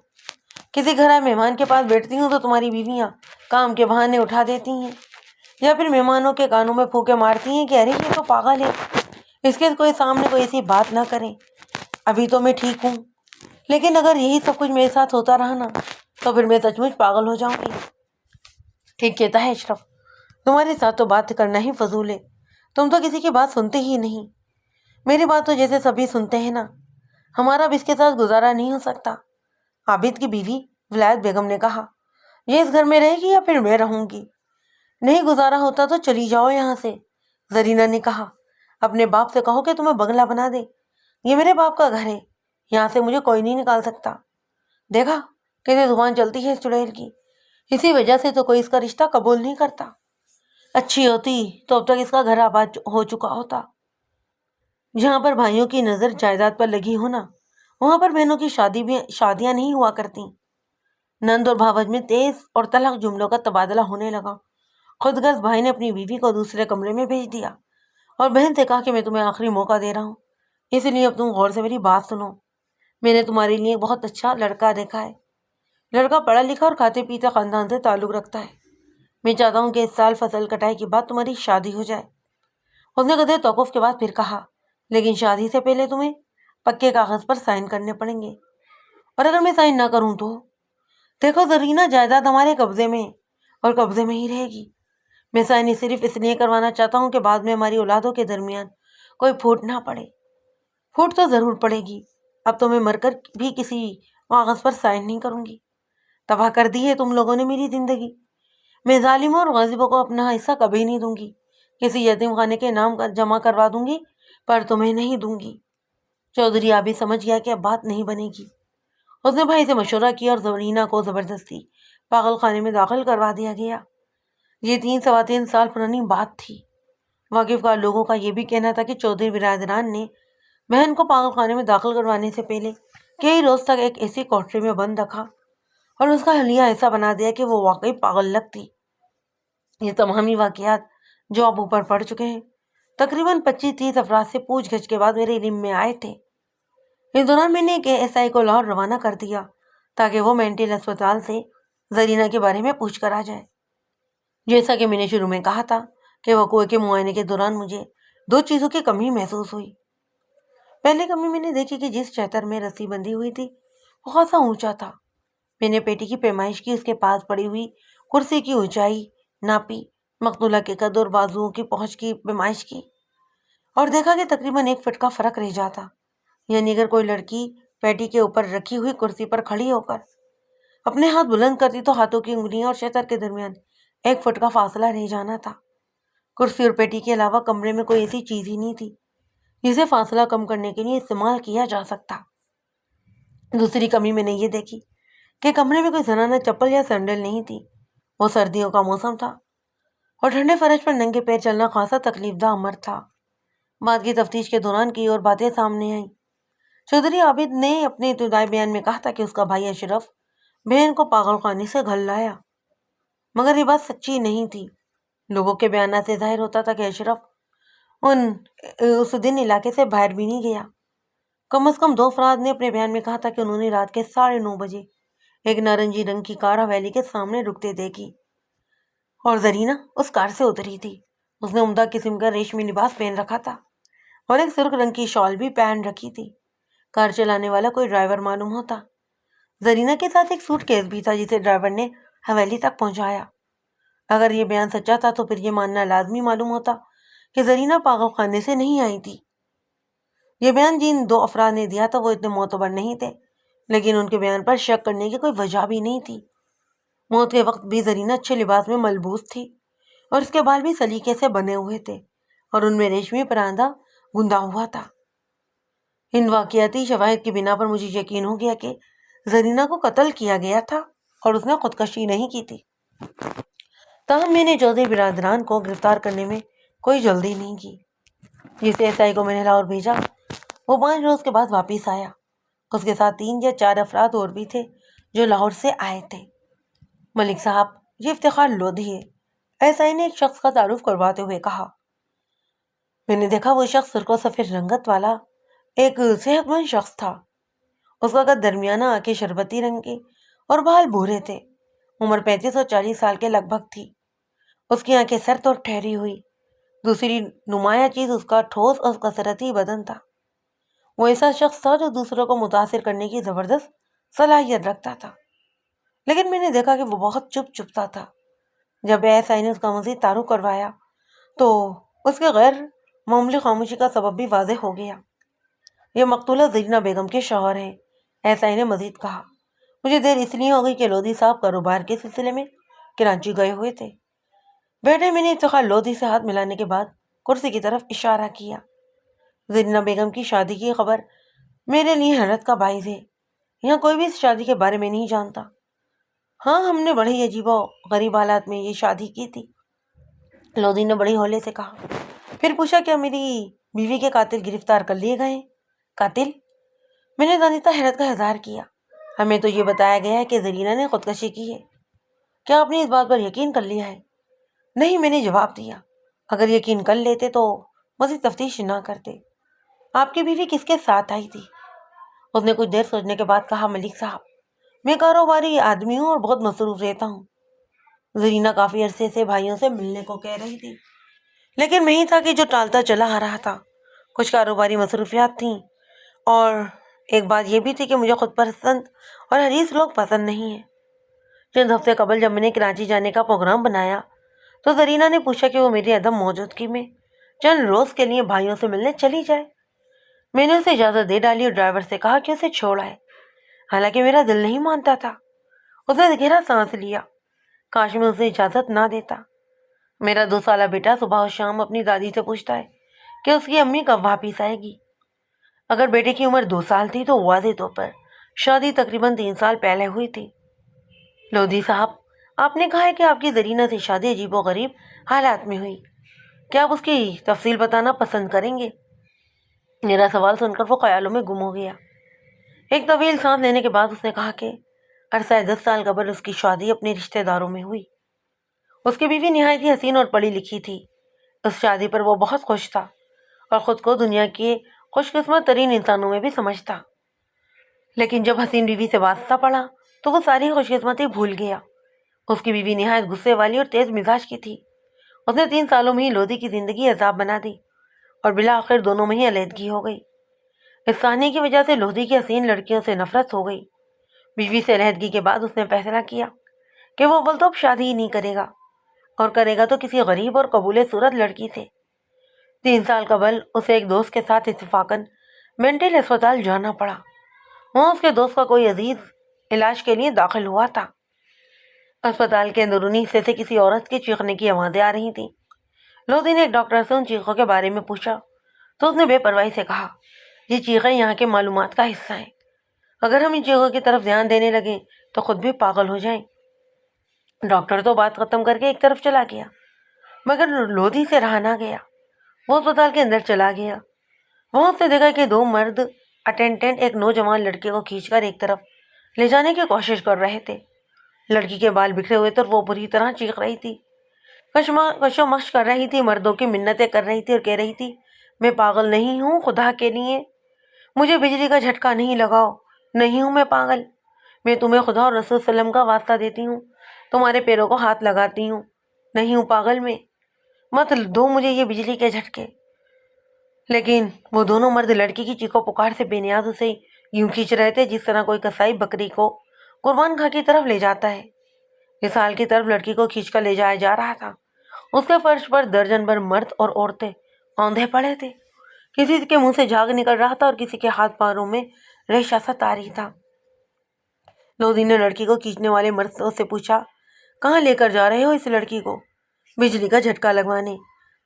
کسی گھر آئے مہمان کے پاس بیٹھتی ہوں تو تمہاری بیویاں کام کے بہانے اٹھا دیتی ہیں، یا پھر مہمانوں کے کانوں میں پھونکے مارتی ہیں کہ ارے یہ تو پاگل ہے، اس کے کوئی سامنے کوئی ایسی بات نہ کریں۔ ابھی تو میں ٹھیک ہوں، لیکن اگر یہی سب کچھ میرے ساتھ ہوتا رہا نا تو پھر میں سچ مچ پاگل ہو جاؤں گی۔ ٹھیک کہتا ہے اشرف، تمہارے ساتھ تو بات کرنا ہی فضول ہے، تم تو کسی کی بات سنتے ہی نہیں۔ میری بات تو جیسے سبھی سنتے ہیں نا، ہمارا اب اس کے ساتھ گزارا نہیں ہو سکتا۔ عابد کی بیوی ولایت بیگم نے کہا، یہ اس گھر میں رہے گی یا پھر میں رہوں گی؟ نہیں گزارا ہوتا تو چلی جاؤ یہاں سے۔ زرینہ نے کہا، اپنے باپ سے کہو کہ تمہیں بنگلہ بنا دے، یہ میرے باپ کا گھر ہے، یہاں سے مجھے کوئی نہیں نکال سکتا۔ دیکھا کیسے زبان چلتی ہے اس چڑیل کی، اسی وجہ سے تو کوئی اس کا رشتہ قبول نہیں کرتا۔ اچھی ہوتی تو اب تک اس کا گھر آباد ہو چکا ہوتا۔ جہاں پر بھائیوں کی نظر جائیداد پر لگی ہونا، وہاں پر بہنوں کی شادیاں نہیں ہوا کرتی۔ نند اور بھاوج میں تیز اور تلخ جملوں کا تبادلہ ہونے لگا۔ خود غرض بھائی نے اپنی بیوی کو دوسرے کمرے میں بھیج دیا اور بہن سے کہا کہ میں تمہیں آخری موقع دے رہا ہوں، اس لیے اب تم غور سے میری بات سنو۔ میں نے تمہارے لیے ایک بہت اچھا لڑکا دیکھا ہے۔ لڑکا پڑھا لکھا اور کھاتے پیتے خاندان سے تعلق رکھتا ہے۔ میں چاہتا ہوں کہ اس سال فصل کٹائی کے بعد تمہاری شادی ہو جائے۔ اس نے قدرے توقف کے بعد پھر کہا، لیکن شادی سے پہلے تمہیں پکے کاغذ پر سائن کرنے پڑیں گے، اور اگر میں سائن نہ کروں تو؟ دیکھو زرینہ، جائیداد ہمارے قبضے میں اور قبضے میں ہی رہے گی۔ میں سائن صرف اس لیے کروانا چاہتا ہوں کہ بعد میں ہماری اولادوں کے درمیان کوئی پھوٹ نہ پڑے۔ پھوٹ تو ضرور پڑے گی، اب تو میں مر کر بھی کسی کاغذ پر سائن نہیں کروں گی۔ تباہ کر دی ہے تم لوگوں نے میری زندگی۔ میں ظالموں اور غاصبوں کو اپنا حصہ کبھی نہیں دوں گی۔ کسی یتیم خانے کے نام جمع کروا دوں گی پر تمہیں نہیں دوں گی۔ چودھری عابد سمجھ گیا کہ اب بات نہیں بنے گی۔ اس نے بھائی سے مشورہ کیا اور زرینہ کو زبردستی پاگل خانے میں داخل کروا دیا گیا۔ یہ 3 سال پرانی بات تھی۔ واقف کار لوگوں کا یہ بھی کہنا تھا کہ چودھری برادران نے بہن کو پاگل خانے میں داخل کروانے سے پہلے کئی روز تک ایک ایسی کوٹری میں بند رکھا اور اس کا حلیہ ایسا بنا دیا کہ وہ واقعی پاگل لگتی۔ یہ تمامی واقعات جو اب اوپر پڑ چکے ہیں تقریباً 25-30 افراد سے پوچھ گچھ کے بعد میرے علم میں آئے تھے۔ اس دوران میں نے ایک SI کو لاہور روانہ کر دیا تاکہ وہ مینٹل اسپتال سے زرینہ کے بارے میں پوچھ کر آ جائے۔ جیسا کہ میں نے شروع میں کہا تھا کہ وقوع کے معائنے کے دوران مجھے 2 چیزوں کی کمی محسوس ہوئی۔ پہلی کمی میں نے دیکھی کہ جس چہتر میں رسی بندھی ہوئی تھی وہ خاصا اونچا تھا۔ میں نے پیٹی کی پیمائش کی، اس کے پاس پڑی ہوئی کرسی کی اونچائی ناپی، مقتولہ کے قد اور بازوؤں کی پہنچ کی پیمائش کی اور دیکھا کہ تقریباً 1 فٹ کا فرق رہ جاتا۔ یعنی اگر کوئی لڑکی پیٹی کے اوپر رکھی ہوئی کرسی پر کھڑی ہو کر اپنے ہاتھ بلند کرتی تو ہاتھوں کی انگلیاں اور شہتر کے درمیان 1 فٹ کا فاصلہ رہ جانا تھا۔ کرسی اور پیٹی کے علاوہ کمرے میں کوئی ایسی چیز ہی نہیں تھی جسے فاصلہ کم کرنے کے لیے استعمال کیا جا سکتا۔ دوسری کمی میں نے یہ دیکھی کہ کمرے میں کوئی زنانہ چپل یا سینڈل نہیں تھی۔ وہ سردیوں کا موسم تھا اور ٹھنڈے فرش پر ننگے پیر چلنا خاصا تکلیف دہ امر تھا۔ بات کی تفتیش کے دوران کئی اور باتیں سامنے آئیں۔ چودھری عابد نے اپنے ابتدائی بیان میں کہا تھا کہ اس کا بھائی اشرف بہن کو پاگل خانے سے گھر لایا، مگر یہ بات سچی نہیں تھی۔ لوگوں کے بیانات سے ظاہر ہوتا تھا کہ اشرف اس دن علاقے سے باہر بھی نہیں گیا۔ کم از کم 2 افراد نے اپنے بیان میں کہا تھا کہ انہوں نے رات کے 9:30 بجے ایک نارنجی رنگ کی کار حویلی کے سامنے رکتے دیکھی اور زرینہ اس کار سے اتری تھی۔ اس نے عمدہ قسم کا ریشمی لباس پہن رکھا تھا اور ایک سرخ رنگ کی شال بھی پہن رکھی تھی۔ کار چلانے والا کوئی ڈرائیور معلوم ہوتا۔ زرینہ کے ساتھ ایک سوٹ کیس بھی تھا جسے ڈرائیور نے حویلی تک پہنچایا۔ اگر یہ بیان سچا تھا تو پھر یہ ماننا لازمی معلوم ہوتا کہ زرینہ پاگل خانے سے نہیں آئی تھی۔ یہ بیان جن دو افراد نے دیا تھا وہ اتنے معتبر نہیں تھے، لیکن ان کے بیان پر شک کرنے کی کوئی وجہ بھی نہیں تھی۔ موت کے وقت بھی زرینہ اچھے لباس میں ملبوس تھی اور اس کے بال بھی سلیقے سے بنے ہوئے تھے اور ان میں ریشمی پراندہ گندا ہوا تھا۔ ان واقعاتی شواہد کی بنا پر مجھے یقین ہو گیا کہ زرینہ کو قتل کیا گیا تھا اور اس نے خودکشی نہیں کی تھی۔ تاہم میں نے چودھری برادران کو گرفتار کرنے میں کوئی جلدی نہیں کی۔ جس SI کو میں نے لاہور بھیجا وہ 5 روز کے بعد واپس آیا۔ اس کے ساتھ 3 یا 4 افراد اور بھی تھے جو لاہور سے آئے تھے۔ ملک صاحب، یہ افتخار لودھی ہے، SI نے ایک شخص کا تعارف کرواتے ہوئے کہا۔ میں نے دیکھا وہ شخص سرخ و سفید رنگت والا ایک صحت مند شخص تھا۔ اس کا قد درمیانہ، آنکھیں شربتی رنگ کی اور بال بھورے تھے۔ عمر 35 اور 40 سال کے لگ بھگ تھی۔ اس کی آنکھیں سرد اور ٹھہری ہوئی۔ دوسری نمایاں چیز اس کا ٹھوس اور کثرتی بدن تھا۔ وہ ایسا شخص تھا جو دوسروں کو متاثر کرنے کی زبردست صلاحیت رکھتا تھا، لیکن میں نے دیکھا کہ وہ بہت چپتا تھا۔ جب SI نے اس کا مزید تعارف کروایا تو اس کے غیر معمولی خاموشی کا سبب بھی واضح ہو گیا۔ یہ مقتولہ زرینہ بیگم کے شوہر ہیں، SI نے مزید کہا۔ مجھے دیر اس لیے ہو گئی کہ لودھی صاحب کاروبار کے سلسلے میں کراچی گئے ہوئے تھے۔ بیٹے، میں نے افتخار لودھی سے ہاتھ ملانے کے بعد کرسی کی طرف اشارہ کیا۔ زرینہ بیگم کی شادی کی خبر میرے لیے حیرت کا باعث ہے۔ یہاں کوئی بھی اس شادی کے بارے میں نہیں جانتا۔ ہاں، ہم نے بڑے عجیب و غریب حالات میں یہ شادی کی تھی، لودھی نے بڑی ہولے سے کہا۔ پھر پوچھا، کیا میری بیوی کے قاتل گرفتار کر لیے گئے؟ قاتل؟ میں نے دانستہ حیرت کا اظہار کیا۔ ہمیں تو یہ بتایا گیا ہے کہ زرینہ نے خودکشی کی ہے۔ کیا آپ نے اس بات پر یقین کر لیا ہے؟ نہیں، میں نے جواب دیا۔ اگر یقین کر لیتے تو مزید تفتیش نہ کرتے۔ آپ کی بیوی کس کے ساتھ آئی تھی؟ اس نے کچھ دیر سوچنے کے بعد کہا، ملک صاحب، میں کاروباری آدمی ہوں اور بہت مصروف رہتا ہوں۔ زرینہ کافی عرصے سے بھائیوں سے ملنے کو کہہ رہی تھی، لیکن میں ہی تھا کہ جو ٹالتا چلا آ رہا تھا۔ کچھ کاروباری مصروفیات تھیں اور ایک بات یہ بھی تھی کہ مجھے خود پسند اور حریص لوگ پسند نہیں ہیں۔ چند ہفتے قبل جب میں نے کراچی جانے کا پروگرام بنایا تو زرینہ نے پوچھا کہ وہ میری عدم موجودگی میں چند روز کے لیے بھائیوں سے ملنے چلی جائے۔ میں نے اسے اجازت دے ڈالی اور ڈرائیور سے کہا کہ اسے چھوڑ آئے، حالانکہ میرا دل نہیں مانتا تھا۔ اس نے گہرا سانس لیا۔ کاش میں اسے اجازت نہ دیتا۔ میرا 2 سالہ بیٹا صبح و شام اپنی دادی سے پوچھتا ہے کہ اس کی امی کب واپس آئے گی۔ اگر بیٹے کی عمر 2 سال تھی تو واضح طور پر شادی تقریباً 3 سال پہلے ہوئی تھی۔ لودھی صاحب، آپ نے کہا ہے کہ آپ کی زرینہ سے شادی عجیب و غریب حالات میں ہوئی۔ کیا آپ اس کی تفصیل بتانا پسند کریں گے؟ میرا سوال سن کر وہ خیالوں میں گم ہو گیا۔ ایک طویل سانس لینے کے بعد اس نے کہا کہ عرصہ 10 سال قبل اس کی شادی اپنے رشتہ داروں میں ہوئی۔ اس کی بیوی نہایت ہی حسین اور پڑھی لکھی تھی۔ اس شادی پر وہ بہت خوش تھا اور خود کو دنیا کے خوش قسمت ترین انسانوں میں بھی سمجھتا، لیکن جب حسین بیوی سے واسطہ پڑا تو وہ ساری خوش قسمتی بھول گیا۔ اس کی بیوی نہایت غصے والی اور تیز مزاج کی تھی۔ اس نے 3 سالوں میں ہی لودھی کی زندگی عذاب بنا دی اور بالآخر دونوں میں ہی علیحدگی ہو گئی۔ اس کہانی کی وجہ سے لودھی کی حسین لڑکیوں سے نفرت ہو گئی۔ بیوی سے علیحدگی کے بعد اس نے فیصلہ کیا کہ وہ اول تو اب شادی ہی نہیں کرے گا، اور کرے گا تو کسی غریب اور قبول صورت لڑکی سے۔ 3 سال قبل اسے ایک دوست کے ساتھ اتفاقاً مینٹل اسپتال جانا پڑا۔ وہاں اس کے دوست کا کوئی عزیز علاج کے لیے داخل ہوا تھا۔ اسپتال کے اندرونی حصے سے کسی عورت کے چیخنے کی آوازیں آ رہی تھیں۔ لودھی نے ایک ڈاکٹر سے ان چیخوں کے بارے میں پوچھا تو اس نے بے پرواہی سے کہا، یہ چیخیں یہاں کے معلومات کا حصہ ہیں۔ اگر ہم ان چیخوں کی طرف دھیان دینے لگیں تو خود بھی پاگل ہو جائیں۔ ڈاکٹر تو بات ختم کر کے ایک طرف چلا گیا، مگر لودھی سے رہا نہ گیا۔ وہ اسپتال کے اندر چلا گیا۔ وہاں اس نے دیکھا کہ 2 مرد اٹینڈنٹ ایک نوجوان لڑکے کو کھینچ کر ایک طرف لے جانے کی کوشش کر رہے تھے۔ لڑکی کے بال بکھرے ہوئے تھے اور وہ بری طرح چیخ رہی تھی، کشو مش کر رہی تھی، مردوں کی منتیں کر رہی تھی اور کہہ رہی تھی، میں پاگل نہیں ہوں، خدا کے لیے مجھے بجلی کا جھٹکا نہیں لگاؤ، نہیں ہوں میں پاگل، میں تمہیں خدا اور رسول صلی اللہ علیہ وسلم کا واسطہ دیتی ہوں، تمہارے پیروں کو ہاتھ لگاتی ہوں، نہیں ہوں پاگل میں، مت دو مجھے یہ بجلی کے جھٹکے۔ لیکن وہ دونوں مرد لڑکی کی چیخو پکار سے بے نیاز اسے یوں کھینچ رہے تھے جس طرح کوئی کسائی بکری کو قربان گاہ کی طرف لے جاتا ہے۔ اسال کی طرف لڑکی کو کھینچ کر لے جایا جا رہا تھا۔ اس کے فرش پر درجن بھر مرد اور عورتیں اوندھے پڑے تھے۔ کسی کے منہ سے جھاگ نکل رہا تھا اور کسی کے ہاتھ پاؤں میں ریشہ سا طاری تھا۔ لودھی نے لڑکی کو کھینچنے والے مرد سے پوچھا، کہاں لے کر جا رہے ہو اس لڑکی کو؟ بجلی کا جھٹکا لگوانے،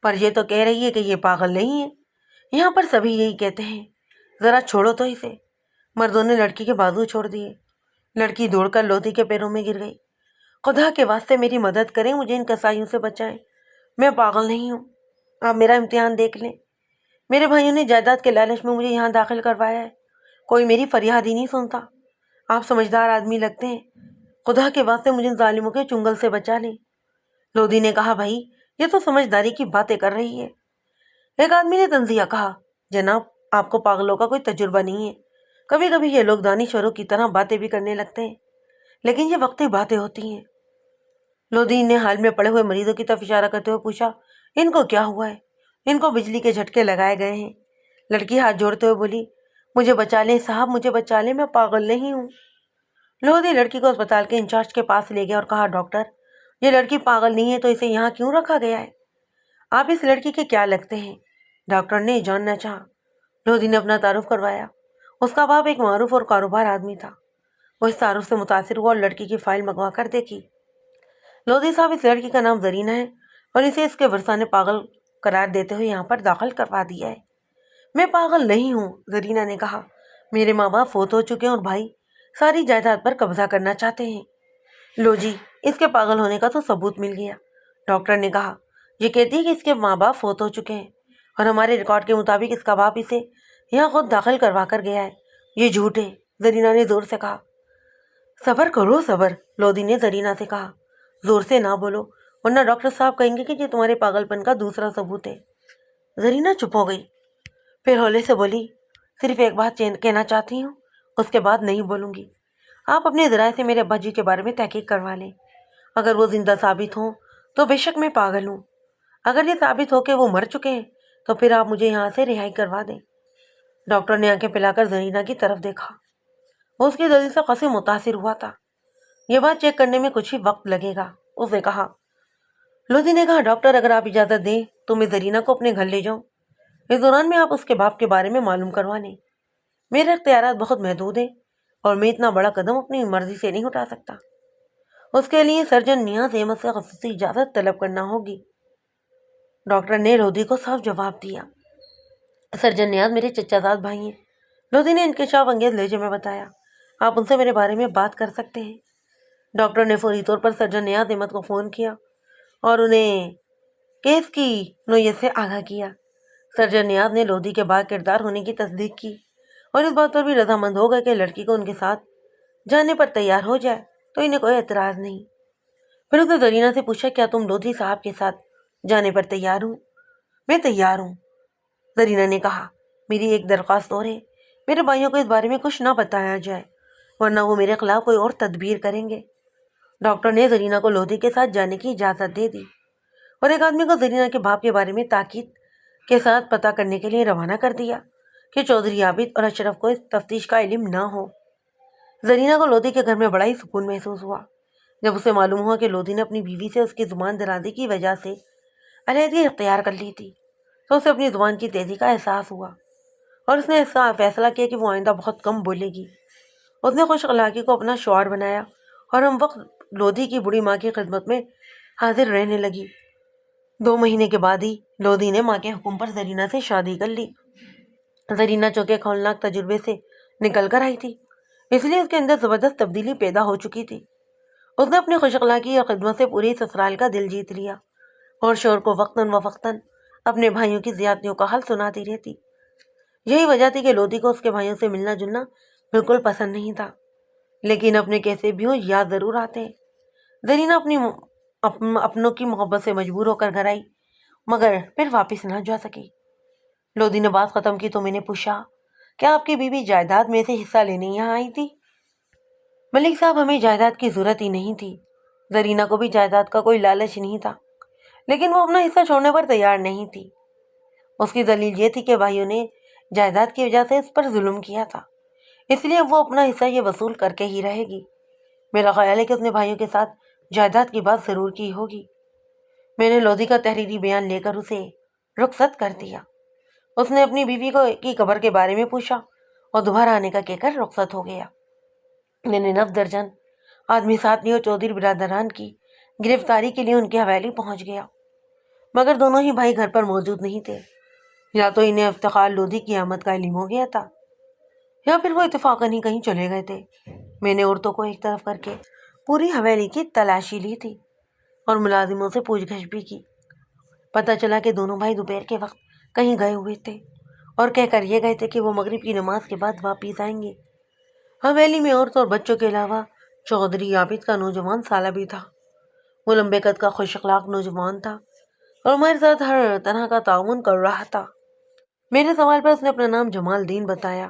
پر یہ تو کہہ رہی ہے کہ یہ پاگل نہیں ہے۔ یہاں پر سبھی یہی کہتے ہیں، ذرا چھوڑو تو اسے۔ مردوں نے لڑکی کے بازو چھوڑ دیے۔ لڑکی دوڑ کر لودھی کے پیروں میں گر گئی۔ خدا کے واسطے میری مدد کریں، مجھے ان کسائیوں سے بچائیں، میں پاگل نہیں ہوں، آپ میرا امتحان دیکھ لیں۔ میرے بھائیوں نے جائیداد کے لالچ میں مجھے یہاں داخل کروایا ہے، کوئی میری فریاد ہی نہیں سنتا۔ آپ سمجھدار آدمی لگتے ہیں، خدا کے واسطے مجھے ان ظالموں کے چنگل سے بچا لیں۔ لودھی نے کہا، بھائی یہ تو سمجھداری کی باتیں کر رہی ہے۔ ایک آدمی نے تنزیہ کہا، جناب آپ کو پاگلوں کا کوئی تجربہ نہیں ہے، کبھی کبھی یہ لوگ دانشوروں کی طرح باتیں بھی کرنے لگتے ہیں، لیکن یہ وقتی باتیں ہوتی ہیں۔ لودھی نے حال میں پڑے ہوئے مریضوں کی طرف اشارہ کرتے ہوئے پوچھا، ان کو کیا ہوا ہے؟ ان کو بجلی کے جھٹکے لگائے گئے ہیں۔ لڑکی ہاتھ جوڑتے ہوئے بولی، مجھے بچا لیں صاحب، مجھے بچا لیں، میں پاگل نہیں ہوں۔ لودھی لڑکی کو اسپتال کے انچارج کے پاس لے گیا اور کہا، ڈاکٹر یہ لڑکی پاگل نہیں ہے تو اسے یہاں کیوں رکھا گیا ہے؟ آپ اس لڑکی کے کیا لگتے ہیں؟ ڈاکٹر نے جاننا چاہا۔ لودھی نے اپنا تعارف کروایا۔ اس کا باپ ایک معروف اور کاروبار آدمی تھا۔ وہ اس تعارف سے متاثر ہوا اور لڑکی کی فائل منگوا کر دیکھی۔ لودھی صاحب، اس لڑکی کا نام زرینہ ہے اور اسے اس کے ورثہ نے پاگل قرار دیتے ہوئے یہاں پر داخل کروا دیا ہے۔ میں پاگل نہیں ہوں، زرینہ نے کہا، میرے ماں باپ فوت ہو چکے ہیں اور بھائی ساری جائیداد پر قبضہ کرنا چاہتے ہیں۔ لو جی، اس کے پاگل ہونے کا تو ثبوت مل گیا۔ ڈاکٹر نے کہا، یہ کہتی ہے کہ اس کے ماں باپ فوت ہو چکے ہیں اور ہمارے ریکارڈ کے مطابق اس کا باپ اسے یہاں خود داخل کروا کر گیا ہے۔ یہ جھوٹ ہے، زرینہ نے زور سے کہا۔ صبر کرو صبر، لودھی نے زرینہ سے کہا، زور سے نہ بولو ورنہ ڈاکٹر صاحب کہیں گے کہ یہ تمہارے پاگل پن کا دوسرا ثبوت ہے۔ زرینہ چپ ہو گئی، پھر ہولے سے بولی، صرف ایک بات کہنا چاہتی ہوں، اس کے بعد نہیں بولوں گی۔ آپ اپنے ذرائع سے میرے ابا جی کے بارے میں تحقیق کروا لیں، اگر وہ زندہ ثابت ہوں تو بے شک میں پاگل ہوں، اگر یہ ثابت ہو کہ وہ مر چکے ہیں تو پھر آپ مجھے یہاں سے رہائی کروا دیں۔ ڈاکٹر نے آنکھیں پھیلا کر زرینہ کی طرف دیکھا، وہ اس کی دلیل سے خاصی متاثر ہوا تھا۔ یہ بات چیک کرنے میں کچھ ہی وقت لگے گا، اس نے کہا۔ لودھی نے کہا، ڈاکٹر اگر آپ اجازت دیں تو میں زرینہ کو اپنے گھر لے جاؤں، اس دوران میں آپ اس کے باپ کے بارے میں معلوم کروا لیں۔ میرے اختیارات بہت محدود ہیں اور میں اتنا بڑا قدم اپنی مرضی سے نہیں اٹھا سکتا، اس کے لیے سرجن نیاز احمد سے خصوصی اجازت طلب کرنا ہوگی۔ ڈاکٹر نے لودھی کو صاف جواب دیا، سرجن نیاز میرے چچا زاد بھائی ہیں۔ لودھی نے انکشاف انگیز لہجے میں بتایا، آپ ان سے میرے بارے میں بات کر سکتے ہیں۔ ڈاکٹر نے فوری طور پر سرجن نیاز احمد کو فون کیا اور انہیں کیس کی نوعیت سے آگاہ کیا۔ سرجن نیاز نے لودھی کے با کردار ہونے کی تصدیق کی اور اس بات پر بھی رضامند ہو گئے کہ لڑکی کو ان کے ساتھ جانے پر تیار ہو جائے تو انہیں کوئی اعتراض نہیں۔ پھر اس نے زرینہ سے پوچھا، کیا تم لودھی صاحب کے ساتھ جانے پر تیار ہوں؟ میں تیار ہوں، زرینہ نے کہا۔ میری ایک درخواست اور ہے، میرے بھائیوں کو اس بارے میں کچھ نہ بتایا جائے ورنہ وہ میرے خلاف کوئی اور تدبیر کریں گے۔ ڈاکٹر نے زرینہ کو لودھی کے ساتھ جانے کی اجازت دے دی اور ایک آدمی کو زرینہ کے باپ کے بارے میں تاکید کے ساتھ پتہ کرنے کے لیے روانہ کر دیا کہ چودھری عابد اور اشرف کو اس تفتیش کا علم نہ ہو۔ زرینہ کو لودھی کے گھر میں بڑا ہی سکون محسوس ہوا۔ جب اسے معلوم ہوا کہ لودھی نے اپنی بیوی سے اس کی زبان درازی کی وجہ سے علیحدگی اختیار کر لی تھی تو اسے اپنی زبان کی تیزی کا احساس ہوا اور اس نے اس کا فیصلہ کیا کہ وہ آئندہ بہت کم بولے گی۔ اس نے خوش اخلاقی کو اپنا شعار بنایا اور ہم وقت لودھی کی بوڑھی ماں کی خدمت میں حاضر رہنے لگی۔ 2 مہینے کے بعد ہی لودھی نے ماں کے حکم پر زرینہ سے شادی کر لی۔ زرینہ چونکہ ایک ہولناک تجربے سے نکل کر آئی تھی، اس لیے اس کے اندر زبردست تبدیلی پیدا ہو چکی تھی۔ اس نے اپنی خوش اخلاقی اور خدمت سے پوری سسرال کا دل جیت لیا اور شوہر کو وقتاً فوقتاً اپنے بھائیوں کی زیادتیوں کا حل سناتی رہتی۔ یہی وجہ تھی کہ لودھی کو اس کے بھائیوں سے ملنا جلنا بالکل پسند نہیں تھا، لیکن اپنے کیسے بھی ہوں یاد ضرور آتے۔ زرینہ اپنوں کی محبت سے مجبور ہو کر گھر آئی مگر پھر واپس نہ جا سکی۔ لودھی نے بات ختم کی تو میں نے پوچھا، کیا آپ کی بیوی جائیداد میں سے حصہ لینے یہاں آئی تھی؟ ملک صاحب، ہمیں جائیداد کی ضرورت ہی نہیں تھی۔ زرینہ کو بھی جائیداد کا کوئی لالچ نہیں تھا، لیکن وہ اپنا حصہ چھوڑنے پر تیار نہیں تھی۔ اس کی دلیل یہ تھی کہ بھائیوں نے جائیداد کی وجہ سے اس پر ظلم کیا تھا، اس لیے وہ اپنا حصہ یہ وصول کر کے ہی رہے گی۔ میرا خیال ہے کہ اس نے بھائیوں کے ساتھ جائیداد کی بات ضرور کی ہوگی۔ میں نے لودھی کا تحریری بیان لے کر اسے رخصت کر دیا۔ اس نے اپنی بیوی کی قبر کے بارے میں پوچھا اور دوبارہ آنے کا کہہ کر رخصت ہو گیا۔ میں نے 9 درجن آدمی ساتھ لیے اور چودھری برادران کی گرفتاری کے لیے ان کی حویلی پہنچ گیا، مگر دونوں ہی بھائی گھر پر موجود نہیں تھے۔ یا تو انہیں افتخار لودھی کی آمد کا علم ہو گیا تھا یا پھر وہ اتفاقاً ہی کہیں چلے گئے تھے۔ میں نے عورتوں کو ایک طرف کر کے پوری حویلی کی تلاشی لی تھی اور ملازموں سے پوچھ گچھ بھی کی۔ پتہ چلا کہ دونوں بھائی دوپہر کے وقت کہیں گئے ہوئے تھے اور کہہ کر یہ گئے تھے کہ وہ مغرب کی نماز کے بعد واپس آئیں گے۔ حویلی میں عورتوں اور بچوں کے علاوہ چودھری عابد کا نوجوان سالہ بھی تھا۔ وہ لمبے قد کا خوش اخلاق نوجوان تھا اور ہمارے ساتھ ہر طرح کا تعاون کر رہا تھا۔ میرے سوال پر اس نے اپنا نام جمال الدین بتایا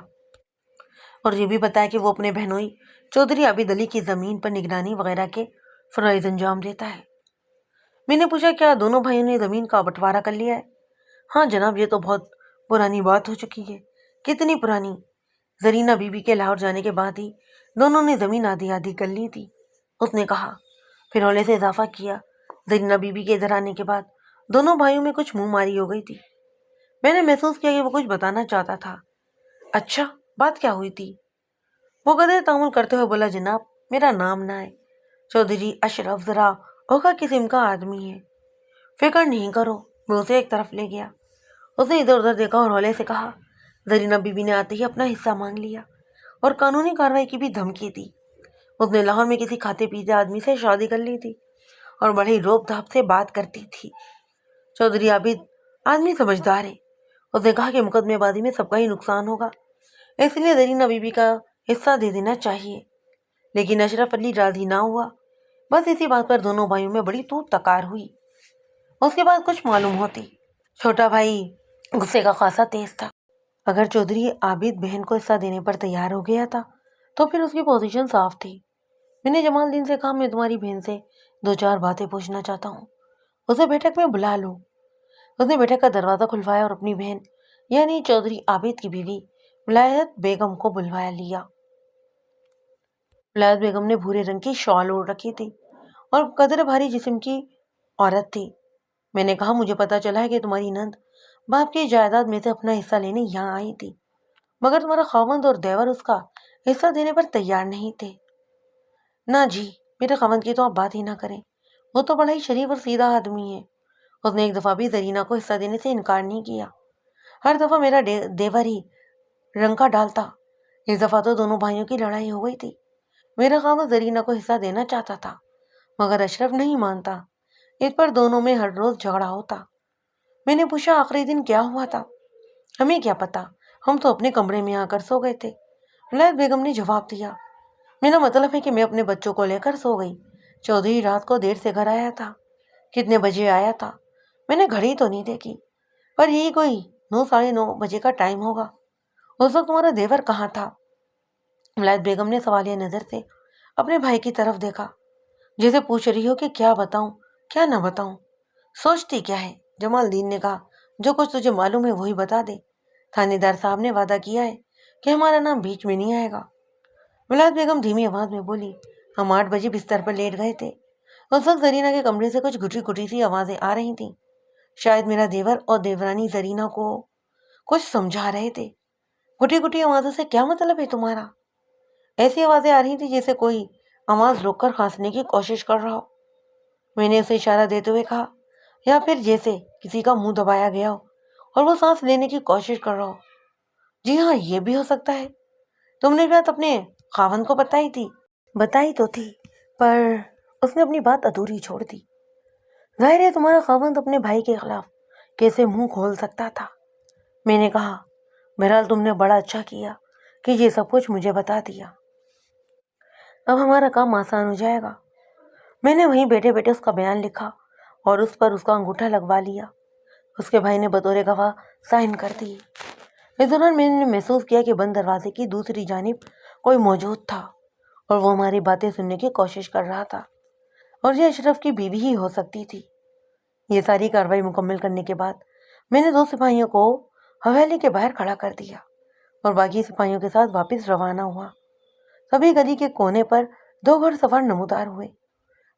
اور یہ بھی بتایا کہ وہ اپنے بہنوئی چودھری عابد علی کی زمین پر نگرانی وغیرہ کے فرائض انجام دیتا ہے۔ میں نے پوچھا کیا دونوں بھائیوں نے زمین کا بٹوارا کر لیا ہے؟ ہاں جناب، یہ تو بہت پرانی بات ہو چکی ہے۔ کتنی پرانی؟ زرینہ بی بی کے لاہور جانے کے بعد ہی دونوں نے زمین آدھی آدھی کر لی تھی، اس نے کہا۔ پھر ہولے سے اضافہ کیا، زرینہ بی بی کے ادھر آنے کے بعد دونوں بھائیوں میں کچھ منہ ماری ہو گئی تھی۔ میں نے محسوس کیا کہ وہ کچھ بتانا چاہتا تھا۔ اچھا، بات کیا ہوئی تھی؟ وہ قدر تعامل کرتے ہوئے بولا، جناب میرا نام نہ ہے، چودھری اشرف ذرا اوکھا قسم کا آدمی ہے۔ فکر نہیں کرو، میں اسے ایک طرف لے گیا۔ اس نے ادھر ادھر دیکھا اور ہولے سے کہا، زرینہ بی بی نے آتے ہی اپنا حصہ مانگ لیا اور قانونی کارروائی کی بھی دھمکی دی۔ اس نے لاہور میں کسی کھاتے پیتے آدمی سے شادی کر لی تھی اور بڑی روب دھاپ سے بات کرتی تھی۔ چودھری عابد آدمی سمجھدار ہے، اس نے کہا کہ مقدمے بازی میں سب کا ہی نقصان ہوگا، اس لیے زرینہ بی بی کا حصہ دے دینا چاہیے۔ لیکن اشرف علی راضی نہ ہوا۔ بس اسی بات پر دونوں بھائیوں میں بڑی تو تکار ہوئی۔ اس کے بعد کچھ معلوم ہوتی۔ چھوٹا بھائی غصے کا خاصا تیز تھا۔ اگر چودھری عابد بہن کو حصہ دینے پر تیار ہو گیا تھا تو پھر اس کی پوزیشن صاف تھی۔ میں نے جمال الدین سے کہا، میں تمہاری بہن سے 2-4 باتیں پوچھنا چاہتا ہوں، اسے بیٹھک میں بلا لو۔ اس نے بیٹھک کا دروازہ کھلوایا اور اپنی بہن یعنی چودھری عابد کی بیوی ولایت بیگم کو بلوایا لیا۔ ولایت بیگم نے بھورے رنگ کی شال اوڑھ رکھی تھی اور قدر بھاری جسم کی عورت تھی۔ میں نے کہا، مجھے پتا چلا ہے کہ تمہاری نند باپ کی جائیداد میں سے اپنا حصہ لینے یہاں آئی تھی، مگر تمہارا خاوند اور دیور اس کا حصہ دینے پر تیار نہیں تھے۔ نہ جی، میرے خاوند کی تو آپ بات ہی نہ کریں، وہ تو بڑا ہی شریف اور سیدھا آدمی ہے۔ اس نے ایک دفعہ بھی زرینہ کو حصہ دینے سے انکار نہیں کیا، ہر دفعہ میرا دیور ہی رنکا ڈالتا۔ اس دفعہ تو دونوں بھائیوں کی لڑائی ہو گئی تھی۔ میرا خاوند زرینہ کو حصہ دینا چاہتا تھا مگر اشرف نہیں مانتا، اس پر دونوں میں ہر روز جھگڑا ہوتا۔ میں نے پوچھا، آخری دن کیا ہوا تھا؟ ہمیں کیا پتا، ہم تو اپنے کمرے میں آ کر سو گئے تھے، ولایت بیگم نے جواب دیا۔ میرا مطلب ہے کہ میں اپنے بچوں کو لے کر سو گئی۔ چودھری رات کو دیر سے گھر آیا تھا۔ کتنے بجے آیا تھا؟ میں نے گھڑی تو نہیں دیکھی، پر یہی کوئی 9-9:30 بجے کا ٹائم ہوگا۔ اس وقت تمہارا دیور کہاں تھا؟ ولایت بیگم نے سوالیہ نظر سے اپنے بھائی کی طرف دیکھا، جیسے پوچھ رہی ہو کہ کیا بتاؤں کیا نہ بتاؤں۔ سوچتی کیا ہے؟ جمال الدین نے کہا، جو کچھ تجھے معلوم ہے وہی بتا دے۔ تھانے دار صاحب نے وعدہ کیا ہے کہ ہمارا نام بیچ میں نہیں آئے گا۔ ولایت بیگم دھیمی آواز میں بولی، ہم 8 بجے بستر پر لیٹ گئے تھے۔ اس وقت زرینہ کے کمرے سے کچھ گھٹی گھٹی سی آوازیں آ رہی تھیں۔ شاید میرا دیور اور دیورانی زرینہ کو کچھ سمجھا رہے تھے۔ گھٹی گھٹی آوازوں سے کیا مطلب ہے تمہارا؟ ایسی آوازیں آ رہی تھی جیسے کوئی آواز روک کر کھانسنے کی کوشش کر رہا ہو۔ میں نے اسے اشارہ دیتے ہوئے کہا، یا پھر جیسے کسی کا منہ دبایا گیا ہو اور وہ سانس لینے کی کوشش کر رہا ہو۔ جی ہاں، یہ بھی ہو سکتا ہے۔ تم نے بات اپنے خاوند کو بتائی تھی؟ بتائی تو تھی، پر اس نے اپنی بات ادھوری چھوڑ دی۔ ظاہر ہے تمہارا خاوند اپنے بھائی کے خلاف کیسے منہ کھول سکتا تھا؟ میں نے کہا، بہرحال تم نے بڑا اچھا کیا کہ یہ سب کچھ مجھے بتا دیا، اب ہمارا کام آسان ہو جائے گا۔ میں نے وہیں بیٹھے بیٹھے اس کا بیان لکھا اور اس پر اس کا انگوٹھا لگوا لیا۔ اس کے بھائی نے بطور گواہ سائن کر دی۔ اس دوران میں نے محسوس کیا کہ بند دروازے کی دوسری جانب کوئی موجود تھا اور وہ ہماری باتیں سننے کی کوشش کر رہا تھا، اور یہ اشرف کی بیوی ہی ہو سکتی تھی۔ یہ ساری کارروائی مکمل کرنے کے بعد میں نے 2 سپاہیوں کو حویلی کے باہر کھڑا کر دیا اور باقی سپاہیوں کے ساتھ واپس روانہ ہوا۔ سبھی گلی کے کونے پر 2 گھڑ سوار نمودار ہوئے۔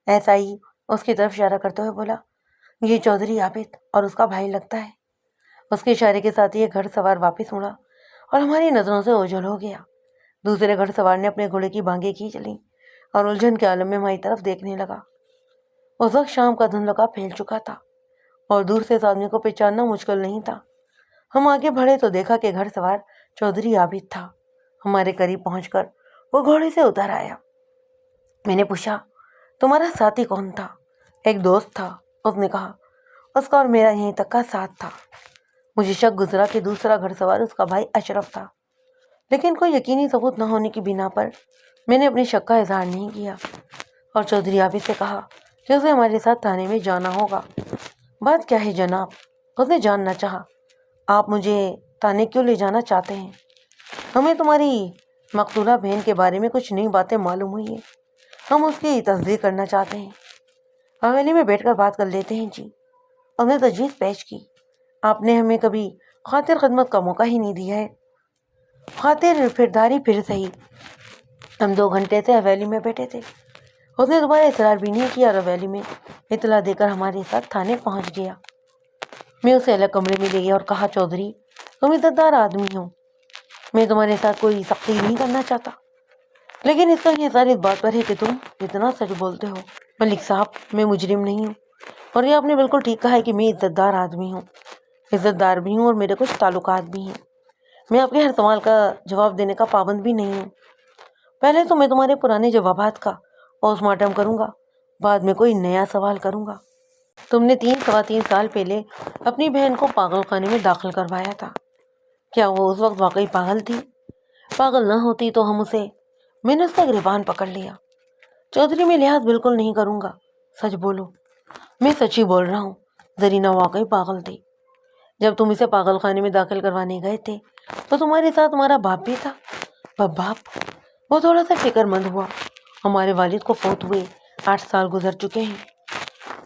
ایسا ہی اس کی طرف اشارہ کرتے ہوئے بولا، یہ چودھری عابد اور اس کا بھائی لگتا ہے۔ اس کے اشارے کے ساتھ یہ گھڑ سوار واپس مڑا اور ہماری نظروں سے اوجھل ہو گیا۔ دوسرے گھڑ سوار نے اپنے گھوڑے کی بانگیں کھینچ لیں اور الجھن کے عالم میں ہماری طرف دیکھنے لگا۔ اس وقت شام کا دھندلا پھیل چکا تھا اور دور سے اس آدمی کو پہچاننا مشکل نہیں تھا۔ ہم آگے بڑھے تو دیکھا کہ گھڑ سوار چودھری عابد تھا۔ ہمارے قریب پہنچ کر وہ گھوڑے سے اتر آیا۔ میں نے پوچھا، تمہارا ساتھی کون تھا؟ ایک دوست تھا، اس نے کہا۔ اس کا اور میرا یہیں تک کا ساتھ تھا۔ مجھے شک گزرا کہ دوسرا گھڑ سوار اس کا بھائی اشرف تھا، لیکن کوئی یقینی ثبوت نہ ہونے کی بنا پر میں نے اپنے شک کا اظہار نہیں کیا اور چودھری عابد سے کہا کہ اسے ہمارے ساتھ تھانے میں جانا ہوگا۔ بات کیا ہے جناب؟ اس نے جاننا چاہا۔ آپ مجھے تھانے کیوں لے جانا چاہتے ہیں؟ ہمیں تمہاری مقتولہ بہن کے بارے میں کچھ نئی باتیں معلوم ہوئی ہیں، ہم اس کی تصدیق کرنا چاہتے ہیں۔ حویلی میں بیٹھ کر بات کر لیتے ہیں جی، اس نے تجویز پیش کی۔ آپ نے ہمیں کبھی خاطر خدمت کا موقع ہی نہیں دیا ہے۔ خاطر پھرداری پھر صحیح۔ ہم 2 گھنٹے سے حویلی میں بیٹھے تھے۔ اس نے دوبارہ اصرار بھی نہیں کیا اور حویلی میں اطلاع دے کر ہمارے ساتھ تھانے پہنچ گیا۔ میں اسے الگ کمرے میں لے گیا اور کہا، چودھری تم عزت دار آدمی ہو، میں تمہارے ساتھ کوئی سختی نہیں کرنا چاہتا، لیکن اس کا انحصار اس بات پر ہے کہ تم اتنا سچ بولتے ہو۔ ملک صاحب، میں مجرم نہیں ہوں اور یہ آپ نے بالکل ٹھیک کہا ہے کہ میں عزت دار آدمی ہوں، عزت دار بھی ہوں اور میرے کچھ تعلقات بھی ہیں۔ میں آپ کے ہر سوال کا جواب دینے کا پابند بھی نہیں ہوں۔ پہلے تو میں تمہارے پرانے جوابات کا پوسٹ مارٹم کروں گا، بعد میں کوئی نیا سوال کروں گا۔ تم نے 3 سال پہلے اپنی بہن کو پاگل خانے میں داخل کروایا تھا، کیا وہ اس وقت واقعی پاگل تھی؟ پاگل نہ ہوتی تو ہم اسے… میں نے اس کا گریبان پکڑ لیا۔ چودھری میں لحاظ بالکل نہیں کروں گا، سچ بولو۔ میں سچ ہی بول رہا ہوں، زرینہ واقعی پاگل تھی۔ جب تم اسے پاگل خانے میں داخل کروانے گئے تھے تو تمہارے ساتھ تمہارا باپ بھی تھا۔ باپ؟ وہ تھوڑا سا فکر مند ہوا۔ ہمارے والد کو فوت ہوئے 8 سال گزر چکے ہیں۔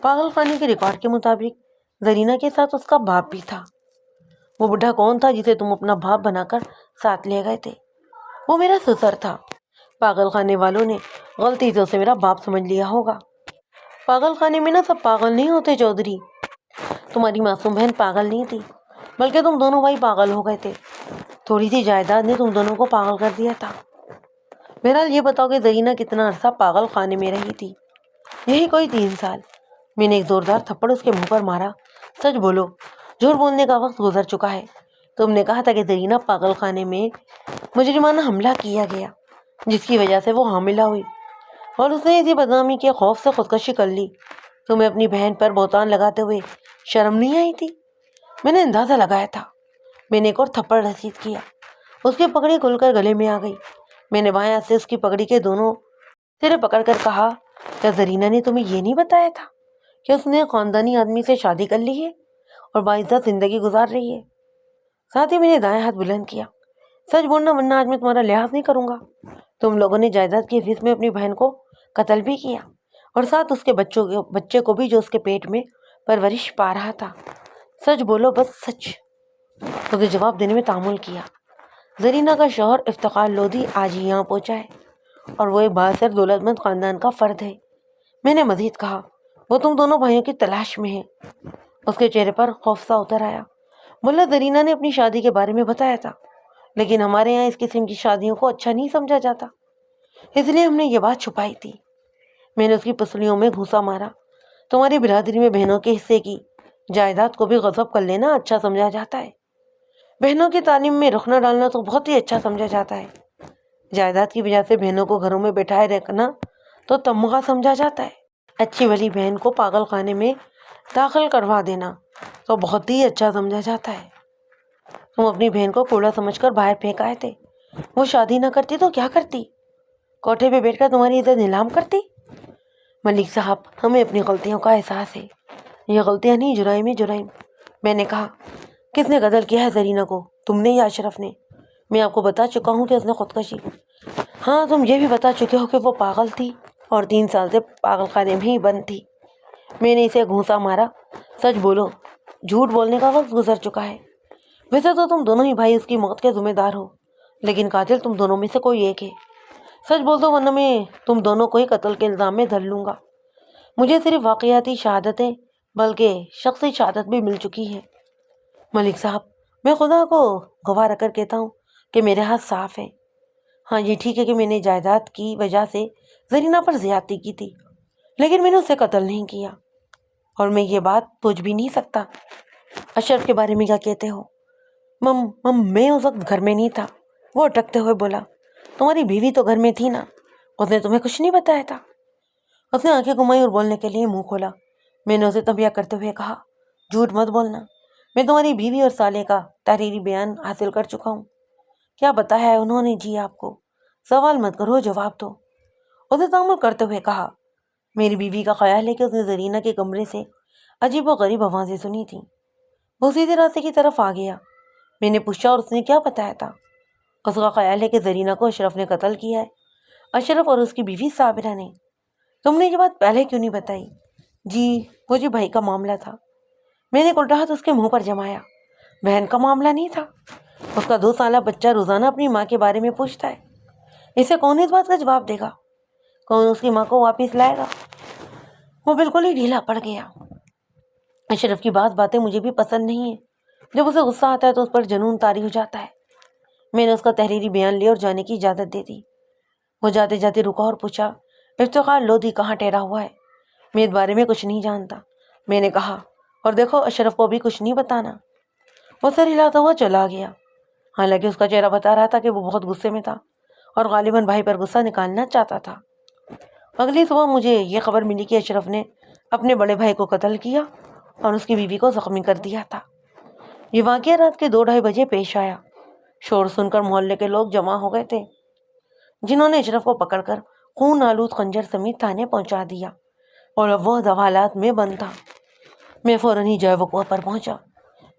پاگل خانے کے ریکارڈ کے مطابق زرینہ کے ساتھ اس کا باپ بھی تھا۔ وہ بڈھا کون تھا جسے تم اپنا باپ بنا کر ساتھ لے گئے تھے؟ وہ میرا سسر تھا۔ پاگل خانے والوں نے غلطی سے اسے میرا باپ سمجھ لیا ہوگا۔ پاگل خانے میں نہ سب پاگل نہیں ہوتے چودھری۔ تمہاری معصوم بہن پاگل نہیں تھی، بلکہ تم دونوں بھائی پاگل ہو گئے تھے۔ تھوڑی سی جائیداد نے تم دونوں کو پاگل کر دیا تھا۔ بہرحال یہ بتاؤ کہ زرینہ کتنا عرصہ پاگل خانے میں رہی تھی؟ یہی کوئی 3 سال۔ میں نے ایک زوردار تھپڑ اس کے منہ پر مارا۔ سچ بولو، جھوٹ بولنے کا وقت گزر چکا ہے۔ تم نے کہا تھا کہ زرینہ پاگل خانے میں مجرمانہ حملہ کیا گیا جس کی وجہ سے وہ حاملہ ہوئی اور اس نے اسی بدنامی کے خوف سے خودکشی کر لی۔ تمہیں اپنی بہن پر بہتان لگاتے ہوئے شرم نہیں آئی تھی؟ میں نے اندازہ لگایا تھا۔ میں نے ایک اور تھپڑ رسید کیا۔ اس کی پگڑی کھل کر گلے میں آ گئی۔ میں نے بائیں ہاتھ سے اس کی پگڑی کے دونوں سرے پکڑ کر کہا، کیا زرینہ نے تمہیں یہ نہیں بتایا تھا کہ اس نے خاندانی آدمی سے شادی کر لی ہے اور باعزت زندگی گزار رہی ہے؟ ساتھ ہی میں نے دائیں ہاتھ بلند کیا۔ سچ بولنا ورنہ آج میں تمہارا لحاظ نہیں کروں گا۔ تم لوگوں نے جائیداد کی حفیظ میں اپنی بہن کو قتل بھی کیا اور ساتھ اس کے بچے کو بھی جو اس کے پیٹ میں پرورش پا رہا تھا۔ سچ بولو، بس سچ۔ اس نے جواب دینے میں تحمل کیا۔ زرینہ کا شوہر افتخار لودھی آج ہی یہاں پہنچا ہے اور وہ ایک بااثر دولت مند خاندان کا فرد ہے۔ میں نے مزید کہا، وہ تم دونوں بھائیوں کی تلاش میں ہے۔ اس کے چہرے پر خوف سا اتر آیا۔ بولا، زرینہ نے اپنی شادی کے بارے میں بتایا تھا، لیکن ہمارے یہاں اس قسم کی شادیوں کو اچھا نہیں سمجھا جاتا، اس لیے ہم نے یہ بات چھپائی تھی۔ میں نے اس کی پسلیوں میں گھوسا مارا۔ تمہاری برادری میں بہنوں کے حصے کی جائیداد کو بھی غصب کر لینا اچھا سمجھا جاتا ہے۔ بہنوں کی تعلیم میں رخ نہ ڈالنا تو بہت ہی اچھا سمجھا جاتا ہے۔ جائیداد کی وجہ سے بہنوں کو گھروں میں بٹھائے رکھنا تو تمغہ سمجھا جاتا ہے۔ اچھی بھلی بہن کو پاگل خانے میں داخل کروا دینا تو بہت ہی اچھا سمجھا جاتا ہے۔ تم اپنی بہن کو کوڑا سمجھ کر باہر پھینک آئے تھے۔ وہ شادی نہ کرتی تو کیا کرتی؟ کوٹھے پہ بیٹھ کر تمہاری عزت نیلام کرتی؟ ملک صاحب، ہمیں اپنی غلطیوں کا احساس ہے۔ یہ غلطیاں نہیں، جرائم ہی جرائم۔ میں نے کہا، کس نے قتل کیا ہے زرینہ کو، تم نے یا اشرف نے؟ میں آپ کو بتا چکا ہوں کہ اس نے خودکشی… ہاں، تم یہ بھی بتا چکے ہو کہ وہ پاگل تھی اور 3 سال سے پاگل خانے میں ہی بند تھی۔ میں نے اسے گھونسا مارا۔ سچ بولو، جھوٹ بولنے کا وقت گزر چکا ہے۔ ویسے تو تم دونوں ہی بھائی اس کی موت کے ذمہ دار ہو، لیکن قاتل تم دونوں میں سے کوئی ایک ہے۔ سچ بول دو ورنہ میں تم دونوں کو ہی قتل کے الزام میں دھر لوں گا۔ مجھے صرف واقعاتی شہادتیں بلکہ شخصی شہادت بھی مل چکی ہے۔ ملک صاحب، میں خدا کو گواہ رکھ کر کہتا ہوں کہ میرے ہاتھ صاف ہیں۔ ہاں یہ ٹھیک ہے کہ میں نے جائیداد کی وجہ سے زرینہ پر زیادتی کی تھی، لیکن میں نے اسے قتل نہیں کیا، اور میں یہ بات پوچھ بھی نہیں سکتا۔ اشرف کے بارے میں کیا کہتے ہو؟ میں اس وقت گھر میں نہیں تھا، وہ اٹکتے ہوئے بولا۔ تمہاری بیوی تو گھر میں تھی نا، اس نے تمہیں کچھ نہیں بتایا تھا؟ اس نے آنکھیں گھمائی اور بولنے کے لیے منہ کھولا۔ میں نے اسے تنبیہ کرتے ہوئے کہا، جھوٹ مت بولنا، میں تمہاری بیوی اور سالے کا تحریری بیان حاصل کر چکا ہوں۔ کیا بتایا ہے انہوں نے جی آپ کو؟ سوال مت کرو، جواب دو۔ اسے تعامل کرتے ہوئے کہا، میری بیوی کا خیال ہے کہ اس نے زرینہ کے کمرے سے عجیب و غریب آوازیں سنی تھیں۔ وہ سیدھے راستے کی طرف آ گیا۔ میں نے پوچھا، اور اس نے کیا بتایا تھا؟ اس کا خیال ہے کہ زرینہ کو اشرف نے قتل کیا ہے، اشرف اور اس کی بیوی صابرہ نے۔ تم نے یہ بات پہلے کیوں نہیں بتائی؟ جی وہ جی بھائی کا معاملہ تھا۔ میں نے الٹا ہاتھ اس کے منہ پر جمایا۔ بہن کا معاملہ نہیں تھا؟ اس کا 2 سالہ بچہ روزانہ اپنی ماں کے بارے میں پوچھتا ہے، اسے کون اس بات کا جواب دے گا؟ کون اس کی ماں کو واپس لائے گا؟ وہ بالکل ہی ڈھیلا پڑ گیا۔ اشرف کی باتیں مجھے بھی پسند نہیں ہیں۔ جب اسے غصہ آتا ہے تو اس پر جنون طاری ہو جاتا ہے۔ میں نے اس کا تحریری بیان لیا اور جانے کی اجازت دے دی۔ وہ جاتے جاتے رکا اور پوچھا، افتخار لودھی کہاں ٹھہرا ہوا ہے؟ میں اس بارے میں کچھ نہیں جانتا، میں نے کہا، اور دیکھو اشرف کو بھی کچھ نہیں بتانا۔ وہ سر ہلاتا ہوا چلا گیا، حالانکہ اس کا چہرہ بتا رہا تھا کہ وہ بہت غصے میں تھا اور غالباً بھائی پر غصہ نکالنا چاہتا تھا۔ اگلی صبح مجھے یہ خبر ملی کہ اشرف نے اپنے بڑے بھائی کو قتل کیا اور اس کی بیوی کو زخمی کر دیا تھا۔ یہ واقعہ رات کے 2-2:30 بجے پیش آیا۔ شور سن کر محلے کے لوگ جمع ہو گئے تھے، جنہوں نے اشرف کو پکڑ کر خون آلود خنجر سمیت تھانے پہنچا دیا، اور اب وہ حوالات میں بند تھا۔ میں فوراً ہی جائے وقوع پر پہنچا،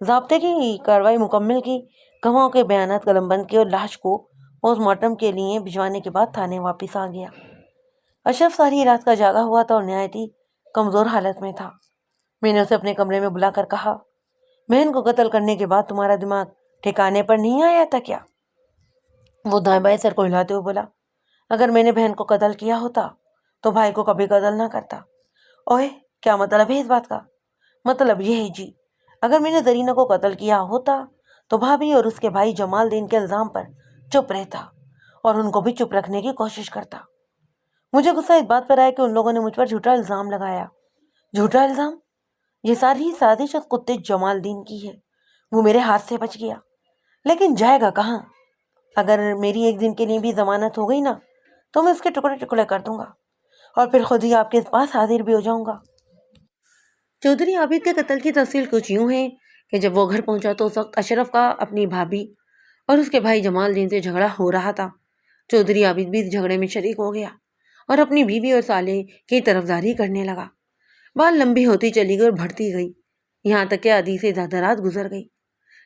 ضابطے کی کارروائی مکمل کی، گواہوں کے بیانات قلم بند کیے اور لاش کو پوسٹ مارٹم کے لیے بھجوانے کے بعد تھانے واپس آ گیا۔ اشرف ساری رات کا جاگا ہوا تھا اور نہایت ہی کمزور حالت میں تھا۔ میں نے اسے اپنے کمرے میں بلا کر کہا، بہن کو قتل کرنے کے بعد تمہارا دماغ ٹھکانے پر نہیں آیا تھا کیا؟ وہ دائیں بائیں سر کو ہلاتے ہوئے بولا، اگر میں نے بہن کو قتل کیا ہوتا تو بھائی کو کبھی قتل نہ کرتا۔ اوہ، کیا مطلب ہے اس بات کا؟ مطلب یہ ہے جی، اگر میں نے زرینہ کو قتل کیا ہوتا تو بھابھی اور اس کے بھائی جمال الدین کے الزام پر چپ رہتا اور ان کو بھی چپ رکھنے کی کوشش کرتا۔ مجھے غصہ اس بات پر آیا کہ ان لوگوں نے مجھ پر جھوٹا الزام لگایا۔ جھوٹا الزام؟ یہ ساری سازش اس کتے جمال الدین کی ہے۔ وہ میرے ہاتھ سے بچ گیا، لیکن جائے گا کہاں؟ اگر میری ایک دن کے لیے بھی ضمانت ہو گئی نا تو میں اس کے ٹکڑے ٹکڑے کر دوں گا اور پھر خود ہی آپ کے پاس حاضر بھی ہو جاؤں گا۔ چودھری عابد کے قتل کی تفصیل کچھ یوں ہے کہ جب وہ گھر پہنچا تو اس وقت اشرف کا اپنی بھابھی اور اس کے بھائی جمال الدین سے جھگڑا ہو رہا تھا۔ چودھری عابد بھی اس جھگڑے میں شریک ہو گیا اور اپنی بیوی اور سالے کی طرفداری کرنے لگا۔ بات لمبی ہوتی چلی گئی اور بڑھتی گئی، یہاں تک کہ آدھی سے زیادہ رات گزر گئی۔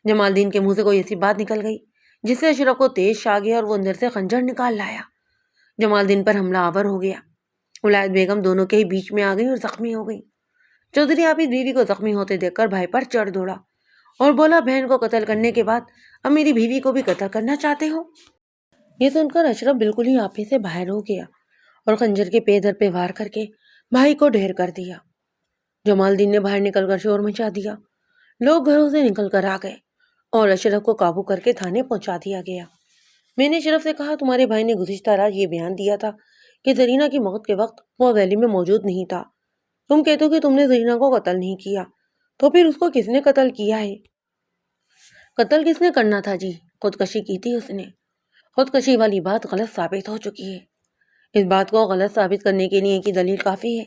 جمال الدین کے منہ سے کوئی ایسی بات نکل گئی جس سے اشرف کو تیش آ گیا اور وہ اندر سے خنجر نکال لایا۔ جمال الدین پر حملہ آور ہو گیا۔ ولایت بیگم دونوں کے ہی بیچ میں آ گئی اور زخمی ہو گئی۔ چودھری عابد بیوی کو زخمی ہوتے دیکھ کر بھائی پر چڑھ دوڑا اور بولا، بہن کو قتل کرنے کے بعد اب میری بیوی کو بھی قتل کرنا چاہتے ہو؟ یہ سن کر اشرف بالکل ہی آپے سے باہر ہو گیا اور خنجر کے پے در پہ وار کر کے بھائی کو ڈھیر کر دیا۔ جمال الدین نے باہر نکل کر شور مچا دیا، لوگ گھروں سے نکل کر آ گئے اور اشرف کو قابو کر کے تھانے پہنچا دیا گیا۔ میں نے اشرف سے کہا، تمہارے بھائی نے گزشتہ رات یہ بیان دیا تھا کہ زرینہ کی موت کے وقت وہ ویلی میں موجود نہیں تھا۔ تم کہتے ہو کہ تم نے زرینہ کو قتل نہیں کیا، تو پھر اس کو کس نے قتل کیا ہے؟ قتل کس نے کرنا تھا جی؟ خودکشی کی تھی اس نے۔ خودکشی والی بات غلط ثابت ہو چکی ہے۔ اس بات کو غلط ثابت کرنے کے لیے کی دلیل کافی ہے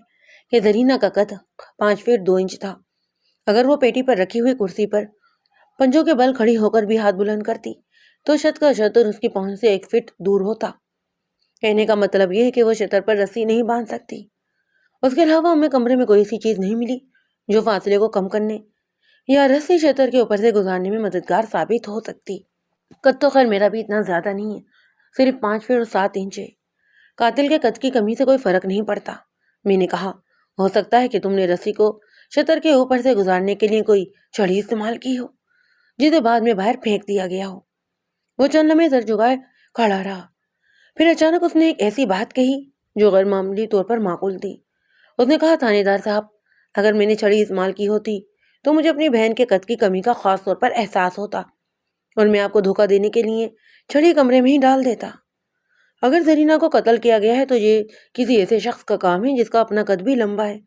کہ زرینہ کا قد 5 فٹ 2 انچ تھا۔ اگر وہ پیٹی پر رکھی ہوئی کرسی پر پنجوں کے بل کھڑی ہو کر بھی ہاتھ بلند کرتی تو شت کا شتر اس کی پہنچ سے 1 فٹ دور ہوتا۔ کہنے کا مطلب یہ ہے کہ وہ شتر پر رسی نہیں باندھ سکتی۔ اس کے علاوہ ہمیں کمرے میں کوئی ایسی چیز نہیں ملی جو فاصلے کو کم کرنے یا رسی شتر کے اوپر سے گزارنے میں مددگار ثابت ہو سکتی۔ قد تو خیر میرا بھی اتنا زیادہ نہیں ہے، صرف 5 فٹ اور 7 انچ ہے۔ قاتل کے قد کی کمی سے کوئی فرق نہیں پڑتا۔ میں نے کہا، ہو سکتا ہے کہ تم نے رسی کو شتر کے اوپر سے گزارنے کے لیے کوئی چھڑی استعمال کی ہو جسے بعد میں باہر پھینک دیا گیا ہو۔ وہ چند لمحے سر جھکائے کھڑا رہا، پھر اچانک اس نے ایک ایسی بات کہی جو غیر معمولی طور پر معقول تھی۔ اس نے کہا تھانے دار صاحب، اگر میں نے چھڑی استعمال کی ہوتی تو مجھے اپنی بہن کے قد کی کمی کا خاص طور پر احساس ہوتا اور میں آپ کو دھوکہ دینے کے لیے چھڑی کمرے میں ہی ڈال دیتا۔ اگر زرینہ کو قتل کیا گیا ہے تو یہ کسی ایسے شخص کا کام ہے جس کا اپنا قد بھی لمبا ہے،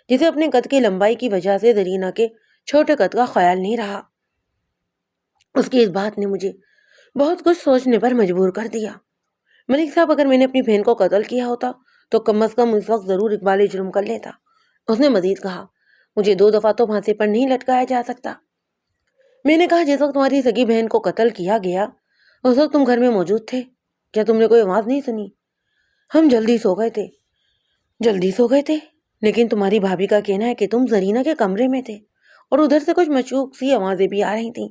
جسے اپنے قد کی لمبائی کی وجہ سے زرینہ کے چھوٹے قد کا خیال نہیں رہا۔ اس کی اس بات نے مجھے بہت کچھ سوچنے پر مجبور کر دیا۔ ملک صاحب، اگر میں نے اپنی بہن کو قتل کیا ہوتا تو کم از کم اس وقت ضرور اقبال جرم کر لیتا۔ اس نے مزید کہا، مجھے 2 دفعہ تو پھانسی پر نہیں لٹکایا جا سکتا۔ میں نے کہا، جس وقت تمہاری سگی بہن کو قتل کیا گیا اس وقت تم گھر میں موجود تھے، کیا تم نے کوئی آواز نہیں سنی؟ ہم جلدی سو گئے تھے، لیکن تمہاری بھابھی کا کہنا ہے کہ تم زرینہ کے کمرے میں تھے اور ادھر سے کچھ مشکوک سی آوازیں بھی آ رہی تھیں۔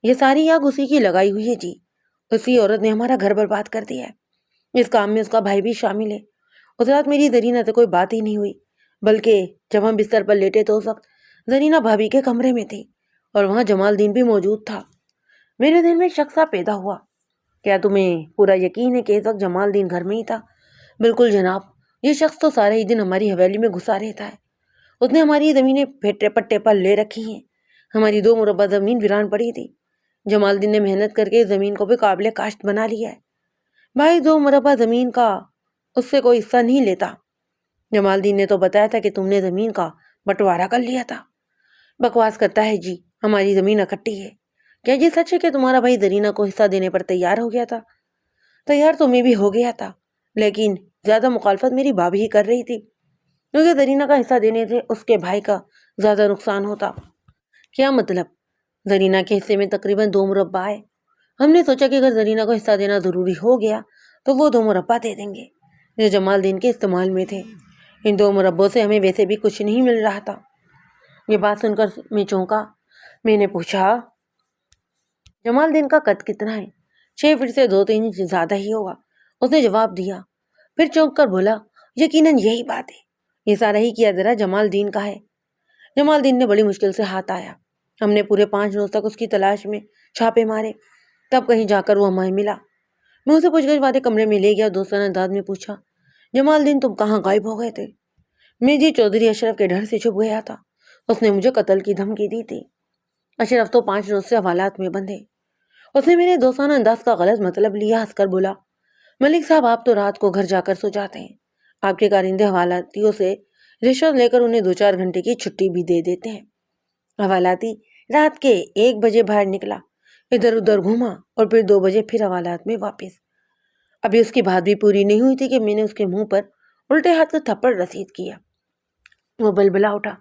یہ ساری آگ اسی کی لگائی ہوئی ہے جی۔ اسی عورت نے ہمارا گھر برباد کر دیا ہے۔ اس کام میں اس کا بھائی بھی شامل ہے۔ اس رات میری زرینہ سے کوئی بات ہی نہیں ہوئی، بلکہ جب ہم بستر پر لیٹے تو اس وقت زرینہ بھابھی کے کمرے میں تھی اور وہاں جمال دین بھی موجود تھا۔ میرے دل میں شک سا پیدا ہوا، کیا تمہیں پورا یقین ہے کہ اس وقت جمال دین گھر میں ہی تھا؟ بالکل جناب، یہ شخص تو سارے ہی دن ہماری حویلی میں گھسا رہتا ہے۔ اس نے ہماری زمینیں پھیٹے پٹے پر لے رکھی ہیں۔ ہماری 2 مربع زمین ویران پڑی تھی، جمال دین نے محنت کر کے زمین کو بھی قابل کاشت بنا لیا ہے۔ بھائی 2 مربع زمین کا اس سے کوئی حصہ نہیں لیتا۔ جمال دین نے تو بتایا تھا کہ تم نے زمین کا بٹوارا کر لیا تھا۔ بکواس کرتا ہے جی، ہماری زمین اکٹھی ہے۔ کیا یہ سچ ہے کہ تمہارا بھائی زرینہ کو حصہ دینے پر تیار ہو گیا تھا؟ تیار تو میں بھی ہو گیا تھا، لیکن زیادہ مخالفت میری بھابھی ہی کر رہی تھی، کیونکہ زرینہ کا حصہ دینے سے اس کے بھائی کا زیادہ نقصان ہوتا۔ کیا مطلب؟ زرینہ کے حصے میں تقریباً 2 مربع ہے۔ ہم نے سوچا کہ اگر زرینہ کو حصہ دینا ضروری ہو گیا تو وہ 2 مربع دے دیں گے جو جمال دین کے استعمال میں تھے۔ ان 2 مربعوں سے ہمیں ویسے بھی کچھ نہیں مل رہا تھا۔ یہ بات سن کر میں چونکا۔ میں نے پوچھا، جمال دین کا قد کتنا ہے؟ 6 فٹ سے 2-3 انچ زیادہ ہی ہوگا، اس نے جواب دیا۔ پھر چونک کر بولا، یقیناً یہی بات ہے، یہ سارا ہی کیا ذرا جمال دین کا ہے۔ جمال دین نے بڑی مشکل سے ہاتھ آیا۔ ہم نے پورے 5 روز تک اس کی تلاش میں چھاپے مارے، تب کہیں جا کر وہ ہمیں ملا۔ میں اسے پوچھ گچھ والے کمرے میں لے گیا اور دوستانہ انداز میں پوچھا، جمال دین تم کہاں غائب ہو گئے تھے؟ میں جی چودھری اشرف کے ڈر سے چھپ گیا تھا، اس نے مجھے قتل کی دھمکی دی تھی۔ اشرف تو 5 روز سے حوالات میں بند ہے۔ اس نے میرے دوستانہ انداز کا غلط مطلب لیا، ہنس کر بولا، ملک صاحب آپ تو رات کو گھر جا کر سو جاتے ہیں، آپ کے کارندے حوالاتیوں سے رشوت لے کر انہیں 2-4 گھنٹے کی چھٹی بھی دے دیتے ہیں۔ حوالاتی رات کے 1 بجے باہر نکلا، ادھر ادھر گھوما اور پھر 2 بجے پھر حوالات میں واپس۔ ابھی اس کی بات بھی پوری نہیں ہوئی تھی کہ میں نے اس کے منہ پر الٹے ہاتھ کا تھپڑ رسید کیا۔ وہ بلبلا اٹھا،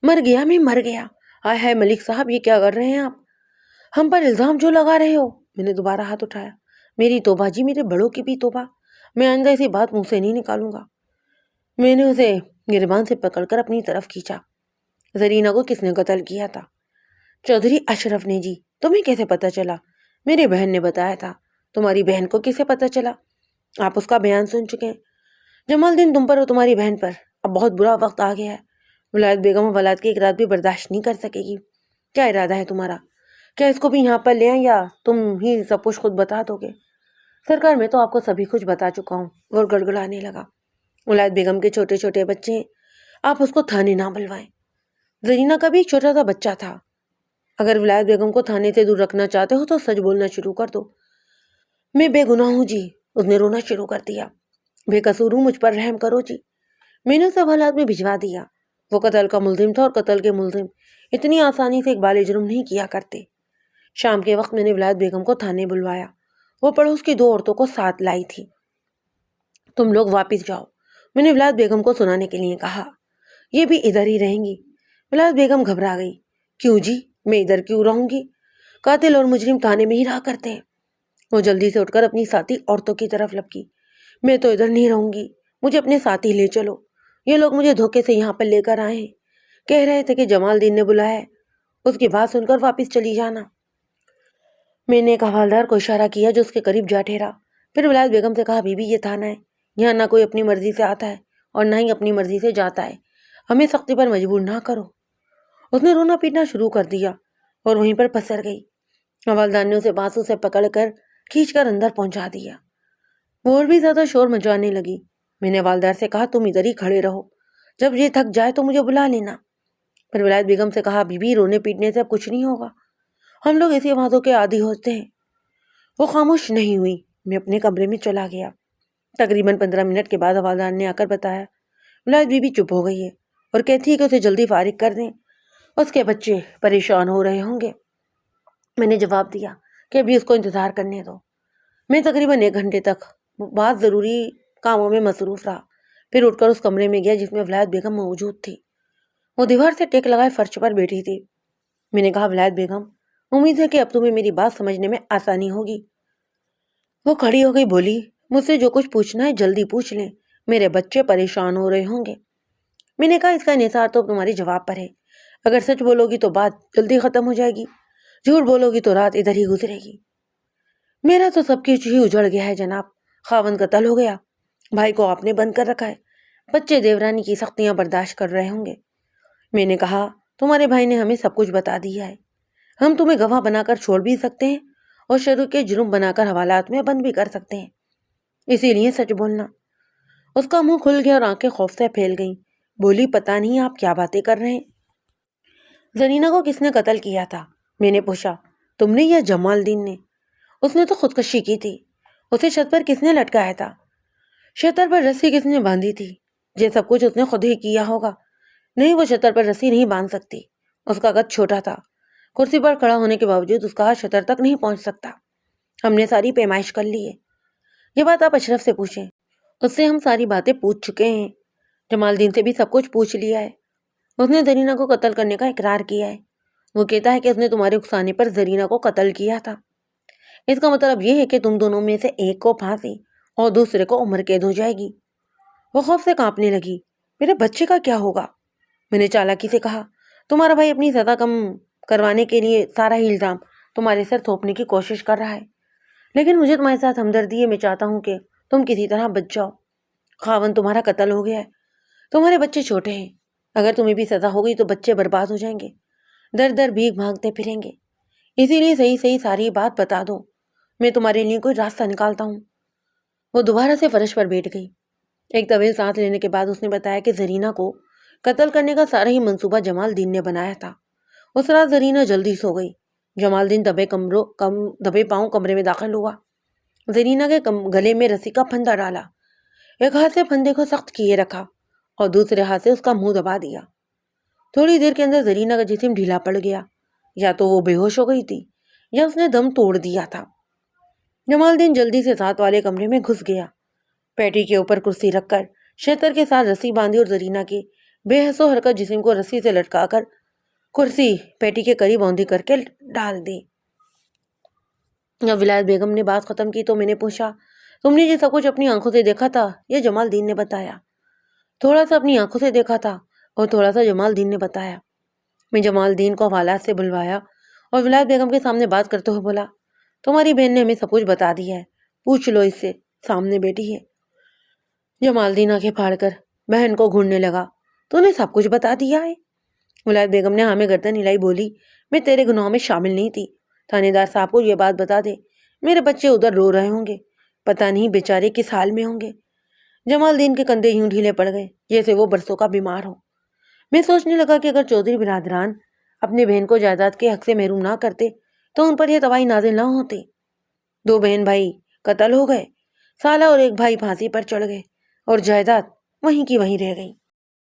مر گیا، میں مر گیا۔ ہائے ہائے ملک صاحب، یہ کیا کر رہے ہیں آپ؟ ہم پر الزام جو لگا رہے ہو؟ میں نے دوبارہ ہاتھ اٹھایا۔ میری توبہ جی، میرے بڑوں کی بھی توبہ، میں آئندہ ایسی بات منہ سے نہیں نکالوں گا۔ میں نے اسے گریبان سے پکڑ کر اپنی طرف کھینچا۔ زرینہ کو کس نے قتل کیا تھا؟ چودھری اشرف نے جی۔ تمہیں کیسے پتہ چلا؟ میری بہن نے بتایا تھا۔ تمہاری بہن کو کیسے پتہ چلا؟ آپ اس کا بیان سن چکے ہیں۔ جمال دین تم پر اور تمہاری بہن پر اب بہت برا وقت آ گیا ہے۔ ولایت بیگم حوالات کی ایک رات بھی برداشت نہیں کر سکے گی۔ کیا ارادہ ہے تمہارا؟ کیا اس کو بھی یہاں پر لے آئیں یا تم ہی سب کچھ خود بتا دو گے؟ سرکار میں تو آپ کو سبھی کچھ بتا چکا ہوں۔ اور گڑگڑانے لگا، ولایت بیگم کے چھوٹے چھوٹے بچے ہیں، آپ اس کو تھانے نہ بلوائیں۔ زرینہ کا بھی ایک چھوٹا سا بچہ تھا۔ اگر ولایت بیگم کو تھانے سے دور رکھنا چاہتے ہو تو سچ بولنا شروع کر دو۔ میں بے گناہ ہوں جی۔ اس نے رونا شروع کر دیا۔ بے قصور ہوں، مجھ پر رحم کرو جی۔ میں نے اسے حوالات میں بھجوا دیا۔ وہ قتل کا ملزم تھا اور قتل کے ملزم اتنی آسانی سے اقبال جرم نہیں کیا کرتے۔ شام کے وقت میں نے ولایت بیگم کو تھانے بلوایا۔ وہ پڑوس کی 2 عورتوں کو ساتھ لائی تھی۔ تم لوگ واپس جاؤ، میں نے ولایت بیگم کو سنانے کے لیے کہا۔ یہ بھی ادھر ہی رہیں گی؟ ولایت بیگم گھبرا گئی۔ کیوں جی، میں ادھر کیوں رہوں گی؟ قاتل اور مجرم تھانے میں ہی رہا کرتے ہیں۔ وہ جلدی سے اٹھ کر اپنی ساتھی عورتوں کی طرف لپکی۔ میں تو ادھر نہیں رہوں گی، مجھے اپنے ساتھی لے چلو۔ یہ لوگ مجھے دھوکے سے یہاں پر لے کر آئے ہیں، کہہ رہے تھے کہ جمال دین نے بلایا ہے، اس کی بات سن کر واپس چلی جانا۔ میں نے ایک حوالدار کو اشارہ کیا جو اس کے قریب جا ٹھہرا۔ پھر ولایت بیگم سے کہا، بی بی یہ تھانہ ہے، یہاں نہ کوئی اپنی مرضی سے آتا ہے اور نہ ہی اپنی مرضی سے جاتا ہے، ہمیں سختی پر مجبور نہ کرو۔ اس نے رونا پیٹنا شروع کر دیا اور وہیں پر پسر گئی۔ حوالدار نے اسے بانسوں سے پکڑ کر کھینچ کر اندر پہنچا دیا۔ وہ اور بھی زیادہ شور مچانے لگی۔ میں نے حوالدار سے کہا، تم ادھر ہی کھڑے رہو، جب یہ تھک جائے تو مجھے بلا لینا۔ پھر ولایت بیگم سے کہا بی بی رونے پیٹنے سے اب کچھ نہیں ہوگا، ہم لوگ ایسی آوازوں کے عادی ہوتے ہیں۔ وہ خاموش نہیں ہوئی۔ میں اپنے کمرے میں چلا گیا۔ تقریباً 15 منٹ کے بعد حوالدار نے آ کر بتایا ولایت بی بی چپ ہو گئی ہے اور کہتی ہے کہ اسے جلدی فارغ کر دیں، اس کے بچے پریشان ہو رہے ہوں گے۔ میں نے جواب دیا کہ ابھی اس کو انتظار کرنے دو۔ میں تقریباً 1 گھنٹے تک بعض ضروری کاموں میں مصروف رہا، پھر اٹھ کر اس کمرے میں گیا جس میں ولایت بیگم موجود تھی۔ وہ دیوار سے ٹیک لگائے فرش پر بیٹھی تھی۔ میں نے کہا ولایت بیگم، امید ہے کہ اب تمہیں میری بات سمجھنے میں آسانی ہوگی۔ وہ کھڑی ہو گئی، بولی مجھ سے جو کچھ پوچھنا ہے جلدی پوچھ لیں، میرے بچے پریشان ہو رہے ہوں گے۔ میں نے کہا اس کا انحصار تو تمہارے جواب پر ہے، اگر سچ بولو گی تو بات جلدی ختم ہو جائے گی، جھوٹ بولو گی تو رات ادھر ہی گزرے گی۔ میرا تو سب کچھ ہی اجڑ گیا ہے جناب، خاوند قتل ہو گیا، بھائی کو آپ نے بند کر رکھا ہے، بچے دیورانی کی سختیاں برداشت کر رہے ہوں گے۔ میں نے کہا تمہارے بھائی نے ہمیں سب کچھ بتا دیا ہے، ہم تمہیں گواہ بنا کر چھوڑ بھی سکتے ہیں اور شروع کے جرم بنا کر حوالات میں بند بھی کر سکتے ہیں، اسی لیے سچ بولنا۔ اس کا منہ کھل گیا اور آنکھیں خوف سے پھیل گئیں، بولی پتہ نہیں آپ کیا باتیں کر رہے ہیں۔ زرینہ کو کس نے قتل کیا تھا؟ میں نے پوچھا۔ تم نے یا جمال الدین نے؟ اس نے تو خودکشی کی تھی۔ اسے چھت پر کس نے لٹکایا تھا؟ شتر پر رسی کس نے باندھی تھی؟ یہ سب کچھ اس نے خود ہی کیا ہوگا۔ نہیں، وہ شتر پر رسی نہیں باندھ سکتی، اس کا قد چھوٹا تھا، کرسی پر کھڑا ہونے کے باوجود اس کا ہاتھ شتر تک نہیں پہنچ سکتا۔ ہم نے ساری پیمائش کر لی ہے۔ یہ بات آپ اشرف سے پوچھیں، اس سے ہم ساری باتیں پوچھ چکے ہیں، جمال الدین سے بھی سب کچھ پوچھ لیا ہے۔ اس نے زرینہ کو قتل کرنے کا اقرار کیا ہے، وہ کہتا ہے کہ اس نے تمہارے اکسانے پر زرینہ کو قتل کیا تھا۔ اس کا مطلب یہ ہے کہ تم دونوں میں سے ایک کو پھانسی اور دوسرے کو عمر قید ہو جائے گی۔ وہ خوف سے کانپنے لگی۔ میرے بچے کا کیا ہوگا؟ میں نے چالاکی سے کہا تمہارا بھائی اپنی سزا کم کروانے کے لیے سارا ہی الزام تمہارے سر تھوپنے کی کوشش کر رہا ہے، لیکن مجھے تمہارے ساتھ ہمدردی ہے، میں چاہتا ہوں کہ تم کسی طرح بچ جاؤ۔ خاوند تمہارا قتل ہو گیا ہے، تمہارے بچے چھوٹے ہیں، اگر تمہیں بھی سزا ہو گئی تو بچے برباد ہو جائیں گے، در در بھیک مانگتے پھریں گے، اسی لیے صحیح ساری بات بتا دو، میں تمہارے لیے کوئی راستہ نکالتا ہوں۔ وہ دوبارہ سے فرش پر بیٹھ گئی۔ ایک طویل سانس لینے کے بعد اس نے بتایا کہ زرینہ کو قتل کرنے کا سارا ہی منصوبہ جمال الدین نے بنایا تھا۔ اس رات زرینہ جلدی سو گئی۔ جمال الدین دبے پاؤں کمرے میں داخل ہوا، زرینہ کے گلے میں رسی کا پھندا ڈالا، ایک ہاتھ سے پھندے کو سخت کیے رکھا اور دوسرے ہاتھ سے اس کا منہ دبا دیا۔ تھوڑی دیر کے اندر زرینہ کا جسم ڈھیلا پڑ گیا، یا تو وہ بے ہوش ہو گئی تھی یا اس نے دم توڑ دیا تھا۔ جمال الدین جلدی سے ساتھ والے کمرے میں گھس گیا، پیٹی کے اوپر کرسی رکھ کر شتر کے ساتھ رسی باندھی اور زرینہ کے بے حس و حرکت جسم کو رسی سے لٹکا کر کرسی پیٹی کے قریب اوندھی کر کے ڈال دی۔ جب ولایت بیگم نے بات ختم کی تو میں نے پوچھا تم نے یہ سب کچھ اپنی آنکھوں سے دیکھا تھا یا جمال الدین نے بتایا؟ تھوڑا سا اپنی آنکھوں سے دیکھا تھا اور تھوڑا سا جمال الدین نے بتایا۔ میں جمال الدین کو حوالات سے بلوایا اور ولایت بیگم کے سامنے بات کرتے ہوئے بولا تمہاری بہن نے ہمیں سب کچھ بتا دیا ہے، پوچھ لو اس سے، سامنے بیٹھی ہے۔ جمال الدین آنکھیں پھاڑ کر بہن کو گھورنے لگا، تو نے سب کچھ بتا دیا ہے؟ ولایت بیگم نے ہمیں گردن ہلائی، بولی میں تیرے گناہوں میں شامل نہیں تھی، تھانے دار صاحب کو یہ بات بتا دے، میرے بچے ادھر رو رہے ہوں گے، پتہ نہیں بیچارے کس حال میں ہوں گے۔ جمال الدین کے کندھے یوں ڈھیلے پڑ گئے جیسے وہ برسوں کا بیمار ہو۔ میں سوچنے لگا کہ اگر چودھری برادران اپنے بہن کو جائیداد کے حق سے محروم نہ کرتے تو ان پر یہ تباہی نازل نہ ہوتی۔ 2 بہن بھائی قتل ہو گئے، سالہ اور ایک بھائی پھانسی پر چڑھ گئے اور جائیداد وہیں کی وہیں رہ گئی۔